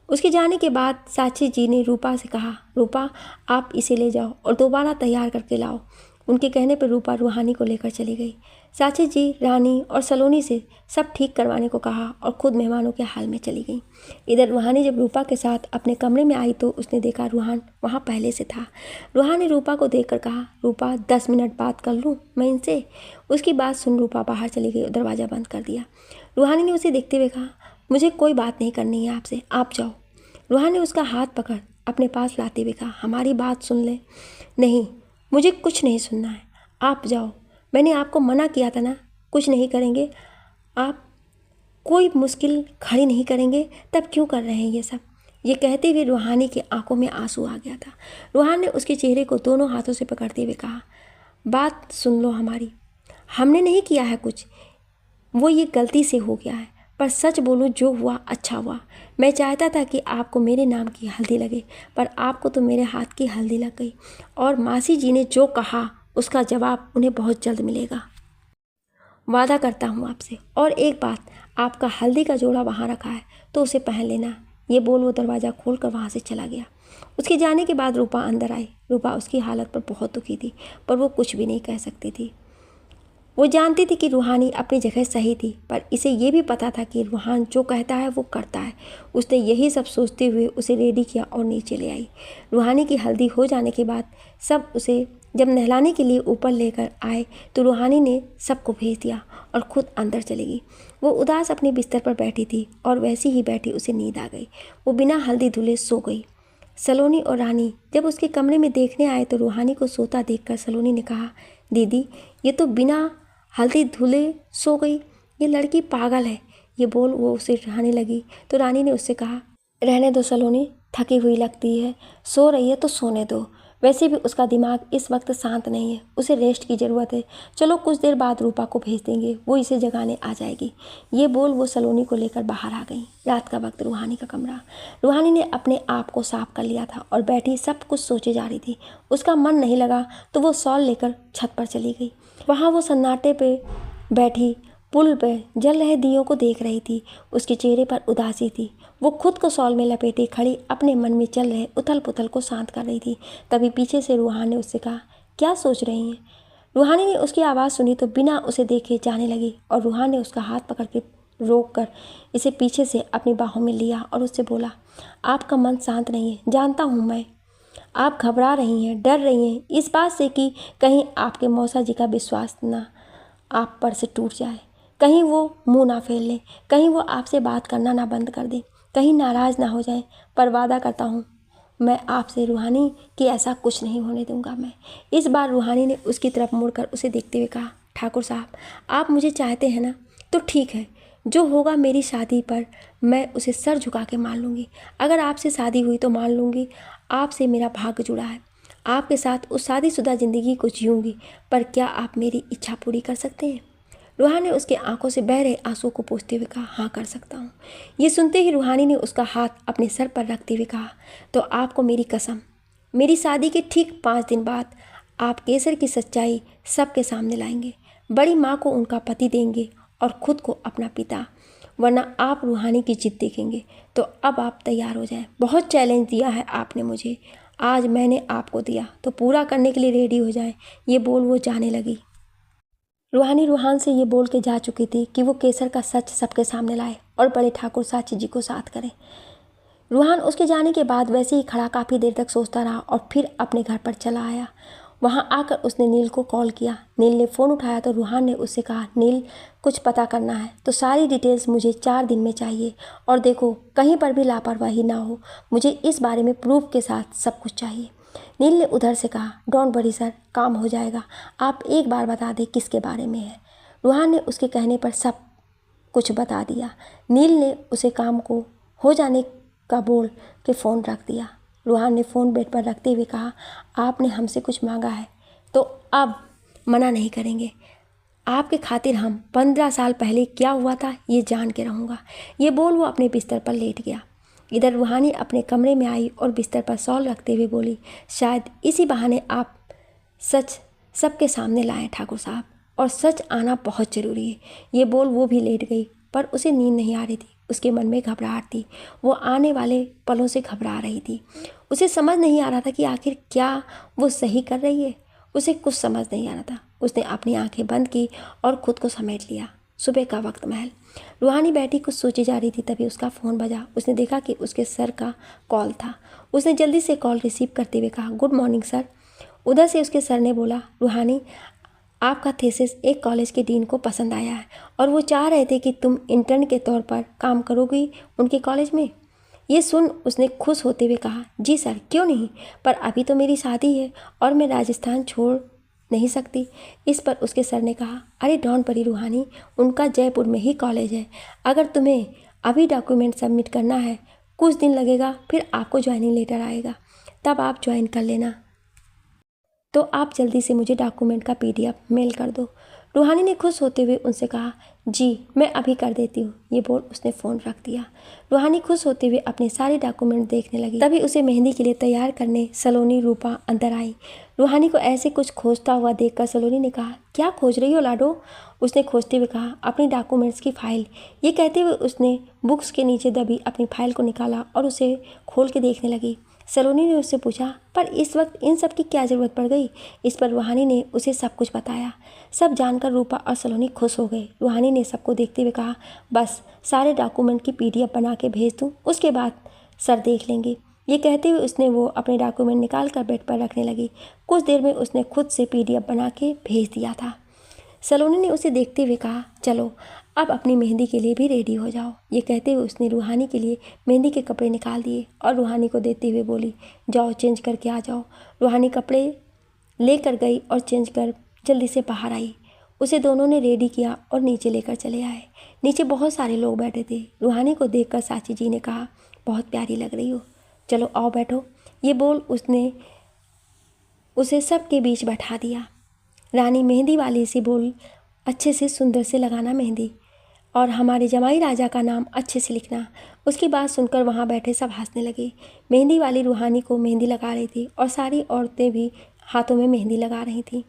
उसके जाने के बाद साची जी ने रूपा से कहा, रूपा आप इसे ले जाओ और दोबारा तैयार करके लाओ। उनके कहने पर रूपा रूहानी को लेकर चली गई। चाची जी रानी और सलोनी से सब ठीक करवाने को कहा और खुद मेहमानों के हाल में चली गई। इधर रूहानी जब रूपा के साथ अपने कमरे में आई तो उसने देखा रूहान वहाँ पहले से था। रूहान ने रूपा को देखकर कहा, रूपा 10 मिनट बात कर लूँ मैं इनसे। उसकी बात सुन रूपा बाहर चली गई और दरवाज़ा बंद कर दिया। रूहानी ने उसे देखते हुए कहा, मुझे कोई बात नहीं करनी है आपसे, आप जाओ। रूहान ने उसका हाथ पकड़ अपने पास लाते हुए कहा, हमारी बात सुन ले। नहीं, मुझे कुछ नहीं सुनना है, आप जाओ। मैंने आपको मना किया था ना, कुछ नहीं करेंगे आप, कोई मुश्किल खड़ी नहीं करेंगे, तब क्यों कर रहे हैं ये सब। ये कहते हुए रूहानी की आंखों में आंसू आ गया था। रूहान ने उसके चेहरे को दोनों हाथों से पकड़ते हुए कहा, बात सुन लो हमारी, हमने नहीं किया है कुछ, वो ये गलती से हो गया है, पर सच बोलूं जो हुआ अच्छा हुआ। मैं चाहता था कि आपको मेरे नाम की हल्दी लगे, पर आपको तो मेरे हाथ की हल्दी लग गई। और मासी जी ने जो कहा उसका जवाब उन्हें बहुत जल्द मिलेगा, वादा करता हूँ आपसे। और एक बात, आपका हल्दी का जोड़ा वहाँ रखा है तो उसे पहन लेना। ये बोल वो दरवाज़ा खोलकर वहाँ से चला गया। उसके जाने के बाद रूपा अंदर आई। रूपा उसकी हालत पर बहुत दुखी थी, पर वो कुछ भी नहीं कह सकती थी। वो जानती थी कि रूहानी अपनी जगह सही थी, पर इसे ये भी पता था कि रूहान जो कहता है वो करता है। उसने यही सब सोचते हुए उसे रेडी किया और नीचे ले आई। रूहानी की हल्दी हो जाने के बाद सब उसे जब नहलाने के लिए ऊपर लेकर आए तो रूहानी ने सबको भेज दिया और खुद अंदर चली गई। वो उदास अपने बिस्तर पर बैठी थी और वैसी ही बैठी उसे नींद आ गई। वो बिना हल्दी धुले सो गई। सलोनी और रानी जब उसके कमरे में देखने आए तो रूहानी को सोता देखकर सलोनी ने कहा, दीदी ये तो बिना हल्दी धुले सो गई, ये लड़की पागल है। ये बोल वो उसे रहने लगी तो रानी ने उससे कहा, रहने दो सलोनी, थकी हुई लगती है, सो रही है तो सोने दो। वैसे भी उसका दिमाग इस वक्त शांत नहीं है, उसे रेस्ट की ज़रूरत है। चलो कुछ देर बाद रूपा को भेज देंगे, वो इसे जगाने आ जाएगी। ये बोल वो सलोनी को लेकर बाहर आ गई। रात का वक्त, रूहानी का कमरा। रूहानी ने अपने आप को साफ कर लिया था और बैठी सब कुछ सोचे जा रही थी। उसका मन नहीं लगा तो वो शॉल लेकर छत पर चली गई। वहाँ वो सन्नाटे पे बैठी पुल पे जल रहे दियों को देख रही थी। उसके चेहरे पर उदासी थी। वो खुद को शॉल में लपेटे खड़ी अपने मन में चल रहे उथल पुथल को शांत कर रही थी। तभी पीछे से रूहान ने उससे कहा, क्या सोच रही हैं। रूहानी ने उसकी आवाज़ सुनी तो बिना उसे देखे जाने लगी और रूहान ने उसका हाथ पकड़ के रोक कर इसे पीछे से अपनी बाहों में लिया और उससे बोला, आपका मन शांत नहीं है, जानता हूँ मैं। आप घबरा रही हैं, डर रही हैं इस बात से कि कहीं आपके मौसा जी का विश्वास ना आप पर से टूट जाए, कहीं वो मुंह ना फेर लें, कहीं वो आपसे बात करना ना बंद कर दें, कहीं नाराज़ ना हो जाएं। पर वादा करता हूँ मैं आपसे रूहानी कि ऐसा कुछ नहीं होने दूंगा मैं। इस बार रूहानी ने उसकी तरफ मुड़कर उसे देखते हुए कहा, ठाकुर साहब आप मुझे चाहते हैं ना, तो ठीक है, जो होगा मेरी शादी पर मैं उसे सर झुका के मान लूँगी। अगर आपसे शादी हुई तो मान लूँगी आपसे मेरा भाग्य जुड़ा है, आपके साथ उस शादीशुदा ज़िंदगी को जीऊँगी। पर क्या आप मेरी इच्छा पूरी कर सकते हैं। रूहानी ने उसके आंखों से बह रहे आंसू को पोंछते हुए कहा, हाँ कर सकता हूँ। ये सुनते ही रूहानी ने उसका हाथ अपने सर पर रखते हुए कहा, तो आपको मेरी कसम, मेरी शादी के ठीक 5 दिन बाद आप केसर की सच्चाई सबके सामने लाएंगे, बड़ी माँ को उनका पति देंगे और खुद को अपना पिता, वरना आप रूहानी की जिद देखेंगे। तो अब आप तैयार हो जाएं। बहुत चैलेंज दिया है आपने मुझे, आज मैंने आपको दिया तो पूरा करने के लिए रेडी हो जाएं। ये बोल वो जाने लगी। रूहानी रूहान से ये बोल के जा चुकी थी कि वो केसर का सच सबके सामने लाए और बड़े ठाकुर साची जी को साथ करे। रूहान उसके जाने के बाद वैसे ही खड़ा काफ़ी देर तक सोचता रहा और फिर अपने घर पर चला आया। वहाँ आकर उसने नील को कॉल किया। नील ने फ़ोन उठाया तो रूहान ने उससे कहा, नील कुछ पता करना है तो सारी डिटेल्स मुझे 4 दिन में चाहिए, और देखो कहीं पर भी लापरवाही ना हो, मुझे इस बारे में प्रूफ के साथ सब कुछ चाहिए। नील ने उधर से कहा, डोंट वरी सर, काम हो जाएगा, आप एक बार बता दें किसके बारे में है। रूहान ने उसके कहने पर सब कुछ बता दिया। नील ने उसे काम को हो जाने का बोल के फ़ोन रख दिया। रूहान ने फ़ोन बेड पर रखते हुए कहा, आपने हमसे कुछ मांगा है तो अब मना नहीं करेंगे। आपके खातिर हम 15 साल पहले क्या हुआ था ये जान के रहूँगा। ये बोल वो अपने बिस्तर पर लेट गया। इधर रूहानी अपने कमरे में आई और बिस्तर पर शॉल रखते हुए बोली, शायद इसी बहाने आप सच सबके सामने लाएं ठाकुर साहब, और सच आना बहुत ज़रूरी है। ये बोल वो भी लेट गई, पर उसे नींद नहीं आ रही थी। उसके मन में घबराहट थी, वो आने वाले पलों से घबरा रही थी। उसे समझ नहीं आ रहा था कि आखिर क्या वो सही कर रही है। उसे कुछ समझ नहीं आ रहा था। उसने अपनी आंखें बंद की और खुद को समेट लिया। सुबह का वक्त महल। रूहानी बैठी कुछ सोची जा रही थी, तभी उसका फ़ोन बजा। उसने देखा कि उसके सर का कॉल था। उसने जल्दी से कॉल रिसीव करते हुए कहा, गुड मॉर्निंग सर। उधर से उसके सर ने बोला, रूहानी, आपका थीसिस एक कॉलेज के डीन को पसंद आया है और वो चाह रहे थे कि तुम इंटर्न के तौर पर काम करोगी उनके कॉलेज में। ये सुन उसने खुश होते हुए कहा, जी सर, क्यों नहीं, पर अभी तो मेरी शादी है और मैं राजस्थान छोड़ नहीं सकती। इस पर उसके सर ने कहा, अरे डोंट वरी रूहानी, उनका जयपुर में ही कॉलेज है। अगर तुम्हें अभी डॉक्यूमेंट सबमिट करना है, कुछ दिन लगेगा, फिर आपको ज्वाइनिंग लेटर आएगा, तब आप ज्वाइन कर लेना। तो आप जल्दी से मुझे डॉक्यूमेंट का PDF मेल कर दो। रूहानी ने खुश होते हुए उनसे कहा, जी मैं अभी कर देती हूँ। ये बोल उसने फ़ोन रख दिया। रूहानी खुश होते हुए अपने सारे डॉक्यूमेंट देखने लगी। तभी उसे मेहंदी के लिए तैयार करने सलोनी रूपा अंदर आई। रूहानी को ऐसे कुछ खोजता हुआ देखकर सलोनी ने कहा, क्या खोज रही हो लाडो? उसने खोजते हुए कहा, अपनी डॉक्यूमेंट्स की फ़ाइल। ये कहते हुए उसने बुक्स के नीचे दबी अपनी फ़ाइल को निकाला और उसे खोल के देखने लगी। सलोनी ने उससे पूछा, पर इस वक्त इन सब की क्या ज़रूरत पड़ गई? इस पर रूहानी ने उसे सब कुछ बताया। सब जानकर रूपा और सलोनी खुश हो गए। रूहानी ने सबको देखते हुए कहा, बस सारे डॉक्यूमेंट की PDF बना के भेज दूँ, उसके बाद सर देख लेंगे। ये कहते हुए उसने वो अपने डॉक्यूमेंट निकाल कर बेड पर रखने लगी। कुछ देर में उसने खुद से PDF बना के भेज दिया था। सलोनी ने उसे देखते हुए कहा, चलो अब अपनी मेहंदी के लिए भी रेडी हो जाओ। ये कहते हुए उसने रूहानी के लिए मेहंदी के कपड़े निकाल दिए और रूहानी को देते हुए बोली, जाओ चेंज करके आ जाओ। रूहानी कपड़े लेकर गई और चेंज कर जल्दी से बाहर आई। उसे दोनों ने रेडी किया और नीचे लेकर चले आए। नीचे बहुत सारे लोग बैठे थे। रूहानी को देखकर साची जी ने कहा, बहुत प्यारी लग रही हो, चलो आओ बैठो। ये बोल उसने उसे सबके बीच बैठा दिया। रानी मेहंदी वाली से बोल, अच्छे से सुंदर से लगाना मेहंदी और हमारे जमाई राजा का नाम अच्छे से लिखना। उसकी बात सुनकर वहाँ बैठे सब हंसने लगे। मेहंदी वाली रूहानी को मेहंदी लगा रही थी और सारी औरतें भी हाथों में मेहंदी लगा रही थीं।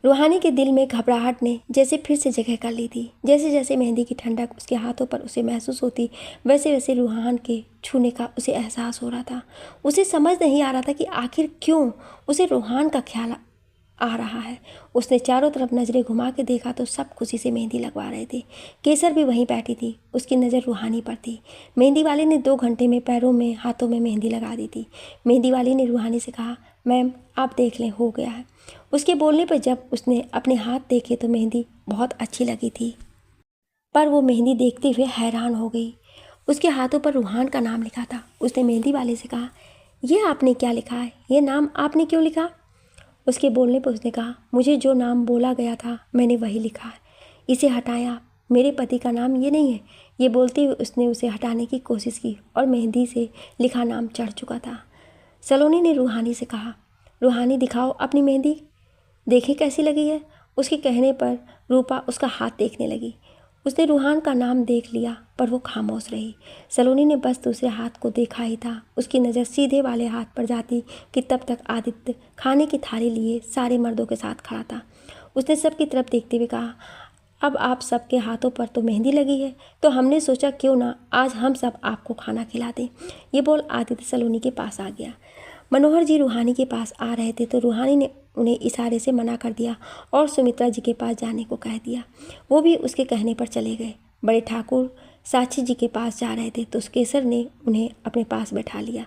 रूहानी के दिल में घबराहट ने जैसे फिर से जगह कर ली थी। जैसे जैसे मेहंदी की ठंडक उसके हाथों पर उसे महसूस होती, वैसे वैसे रूहान के छूने का उसे एहसास हो रहा था। उसे समझ नहीं आ रहा था कि आखिर क्यों उसे रूहान का ख्याल आ रहा है। उसने चारों तरफ नज़रें घुमा के देखा तो सब खुशी से मेहंदी लगवा रहे थे। केसर भी वहीं बैठी थी। उसकी नज़र रूहानी पर थी। मेहंदी वाले ने 2 घंटे में पैरों में हाथों में मेहंदी लगा दी थी। मेहंदी वाली ने रूहानी से कहा, मैम आप देख लें, हो गया है। उसके बोलने पर जब उसने अपने हाथ देखे तो मेहंदी बहुत अच्छी लगी थी, पर वो मेहंदी देखते हुए हैरान हो गई। उसके हाथों पर रूहान का नाम लिखा था। उसने मेहंदी वाले से कहा, यह आपने क्या लिखा है? ये नाम आपने क्यों लिखा? उसके बोलने पर उसने कहा, मुझे जो नाम बोला गया था मैंने वही लिखा है, इसे हटाएं आप, मेरे पति का नाम ये नहीं है। ये बोलते हुए उसने उसे हटाने की कोशिश की और मेहंदी से लिखा नाम चढ़ चुका था। सलोनी ने रूहानी से कहा, रूहानी दिखाओ अपनी मेहंदी, देखें कैसी लगी है। उसके कहने पर रूपा उसका हाथ देखने लगी। उसने रूहान का नाम देख लिया पर वो खामोश रही। सलोनी ने बस दूसरे हाथ को देखा ही था। उसकी नज़र सीधे वाले हाथ पर जाती कि तब तक आदित्य खाने की थाली लिए सारे मर्दों के साथ खड़ा था। उसने सबकी तरफ देखते हुए कहा, अब आप सबके हाथों पर तो मेहंदी लगी है, तो हमने सोचा क्यों ना आज हम सब आपको खाना खिला दें। ये बोल आदित्य सलोनी के पास आ गया। मनोहर जी रूहानी के पास आ रहे थे तो रूहानी ने उन्हें इशारे से मना कर दिया और सुमित्रा जी के पास जाने को कह दिया। वो भी उसके कहने पर चले गए। बड़े ठाकुर साक्षी जी के पास जा रहे थे तो केसर ने उन्हें अपने पास बैठा लिया।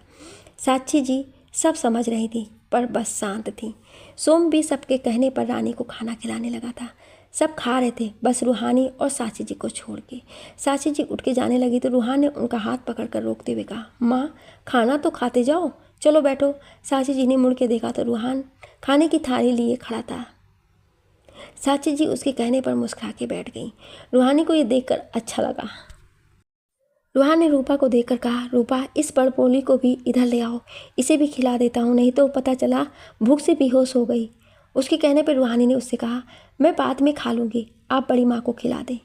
साक्षी जी सब समझ रही थी पर बस शांत थी। सोम भी सबके कहने पर रानी को खाना खिलाने लगा था। सब खा रहे थे बस रूहानी और साक्षी जी को छोड़ के। साक्षी जी उठ के जाने लगी तो रूहान ने उनका हाथ पकड़कर रोकते हुए कहा, माँ खाना तो खाते जाओ, चलो बैठो। साक्षी जी ने मुड़ के देखा तो रूहान खाने की थाली लिए खड़ा था। साक्षी जी उसके कहने पर मुस्कुरा के बैठ गई। रूहानी को ये देखकर अच्छा लगा। रूहान ने रूपा को देखकर कहा, रूपा इस बड़पोली को भी इधर ले आओ, इसे भी खिला देता हूँ, नहीं तो पता चला भूख से बेहोश हो गई। उसके कहने पर रूहानी ने उससे कहा, मैं बाद में खा लूँगी, आप बड़ी माँ को खिला दें।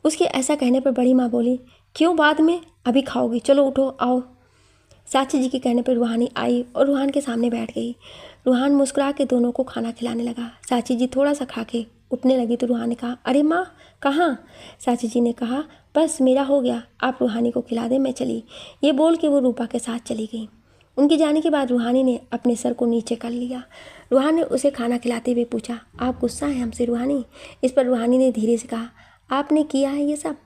उसके ऐसा कहने पर बड़ी माँ बोली, क्यों बाद में, अभी खाओगी, चलो उठो आओ। साक्षी जी के कहने पर रूहानी आई और रूहान के सामने बैठ गई। रूहान मुस्कुरा के दोनों को खाना खिलाने लगा। साक्षी जी थोड़ा सा खा के उठने लगी तो रूहान ने कहा, अरे माँ कहाँ? साक्षी जी ने कहा, बस मेरा हो गया, आप रूहानी को खिला दें, मैं चली। ये बोल के वो रूपा के साथ चली गई। उनके जाने के बाद रूहानी ने अपने सर को नीचे कर लिया। रूहानी ने उसे खाना खिलाते हुए पूछा, आप गुस्सा हैं हमसे रूहानी? इस पर रूहानी ने धीरे से कहा, आपने किया है ये सब?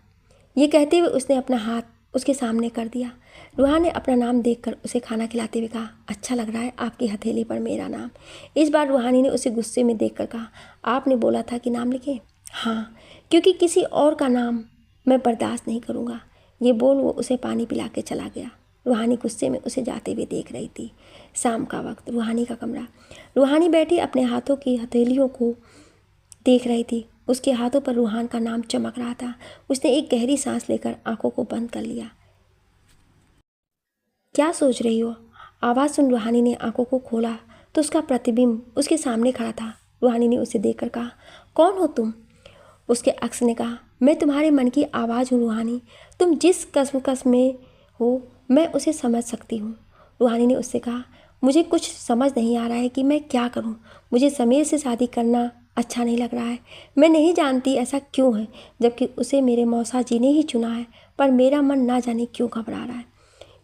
ये कहते हुए उसने अपना हाथ उसके सामने कर दिया। रूहानी ने अपना नाम देखकर उसे खाना खिलाते हुए कहा, अच्छा लग रहा है आपकी हथेली पर मेरा नाम। इस बार रूहानी ने उसे गुस्से में देखकर कहा, आपने बोला था कि नाम लिखे? हाँ, क्योंकि किसी और का नाम मैं बर्दाश्त नहीं करूँगा। ये बोल वो उसे पानी पिला के चला गया। रूहानी गुस्से में उसे जाते हुए देख रही थी। शाम का वक्त, रूहानी का कमरा। रूहानी बैठी अपने हाथों की हथेलियों को देख रही थी। उसके हाथों पर रूहान का नाम चमक रहा था। उसने एक गहरी सांस लेकर आंखों को बंद कर लिया। क्या सोच रही हो? आवाज़ सुन रूहानी ने आंखों को खोला तो उसका प्रतिबिंब उसके सामने खड़ा था। रूहानी ने उसे देखकर कहा, कौन हो तुम? उसके अक्स ने कहा, मैं तुम्हारे मन की आवाज़ हूँ रूहानी। तुम जिस कसमकस में हो मैं उसे समझ सकती हूँ। रूहानी ने उससे कहा, मुझे कुछ समझ नहीं आ रहा है कि मैं क्या करूँ। मुझे समीर से शादी करना अच्छा नहीं लग रहा है। मैं नहीं जानती ऐसा क्यों है, जबकि उसे मेरे मौसा जी ने ही चुना है, पर मेरा मन ना जाने क्यों घबरा रहा है।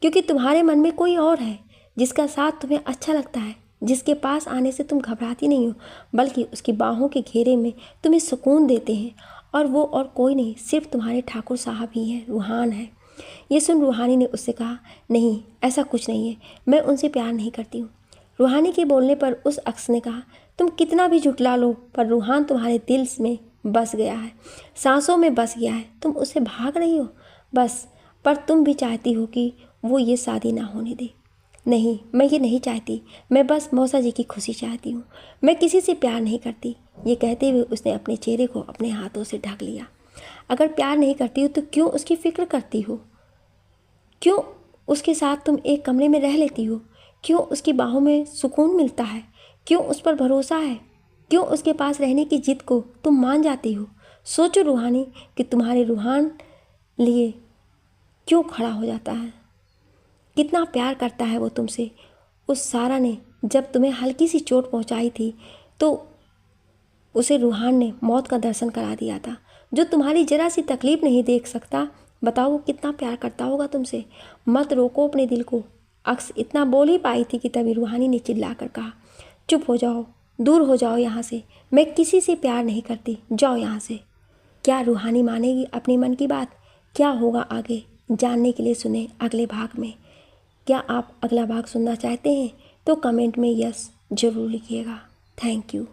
क्योंकि तुम्हारे मन में कोई और है जिसका साथ तुम्हें अच्छा लगता है, जिसके पास आने से तुम घबराती नहीं हो, बल्कि उसकी बाहों के घेरे में तुम्हें सुकून देते हैं। और वो और कोई नहीं, सिर्फ तुम्हारे ठाकुर साहब ही हैं, रूहान है। ये सुन रूहानी ने उससे कहा, नहीं ऐसा कुछ नहीं है, मैं उनसे प्यार नहीं करती हूँ। रूहानी के बोलने पर उस अक्स ने कहा, तुम कितना भी झुठला लो पर रूहान तुम्हारे दिल में बस गया है, सांसों में बस गया है। तुम उससे भाग रही हो बस, पर तुम भी चाहती हो कि वो ये शादी ना होने दे। नहीं, मैं ये नहीं चाहती, मैं बस मौसा जी की खुशी चाहती हूँ। मैं किसी से प्यार नहीं करती। ये कहते हुए उसने अपने चेहरे को अपने हाथों से ढक लिया। अगर प्यार नहीं करती हो तो क्यों उसकी फिक्र करती हो? क्यों उसके साथ तुम एक कमरे में रह लेती हो? क्यों उसकी बाहों में सुकून मिलता है? क्यों उस पर भरोसा है? क्यों उसके पास रहने की जिद को तुम मान जाती हो? सोचो रूहानी कि तुम्हारे रूहान लिए क्यों खड़ा हो जाता है, कितना प्यार करता है वो तुमसे। उस सारा ने जब तुम्हें हल्की सी चोट पहुंचाई थी तो उसे रूहान ने मौत का दर्शन करा दिया था। जो तुम्हारी जरा सी तकलीफ नहीं देख सकता, बताओ वो कितना प्यार करता होगा तुमसे। मत रोको अपने दिल को। अक्स इतना बोल ही पाई थी कि तभी रूहानी ने चिल्ला कर कहा, चुप हो जाओ, दूर हो जाओ यहाँ से। मैं किसी से प्यार नहीं करती, जाओ यहाँ से। क्या रूहानी मानेगी अपने मन की बात? क्या होगा आगे जानने के लिए सुने अगले भाग में। क्या आप अगला भाग सुनना चाहते हैं तो कमेंट में यस ज़रूर लिखिएगा। Thank you.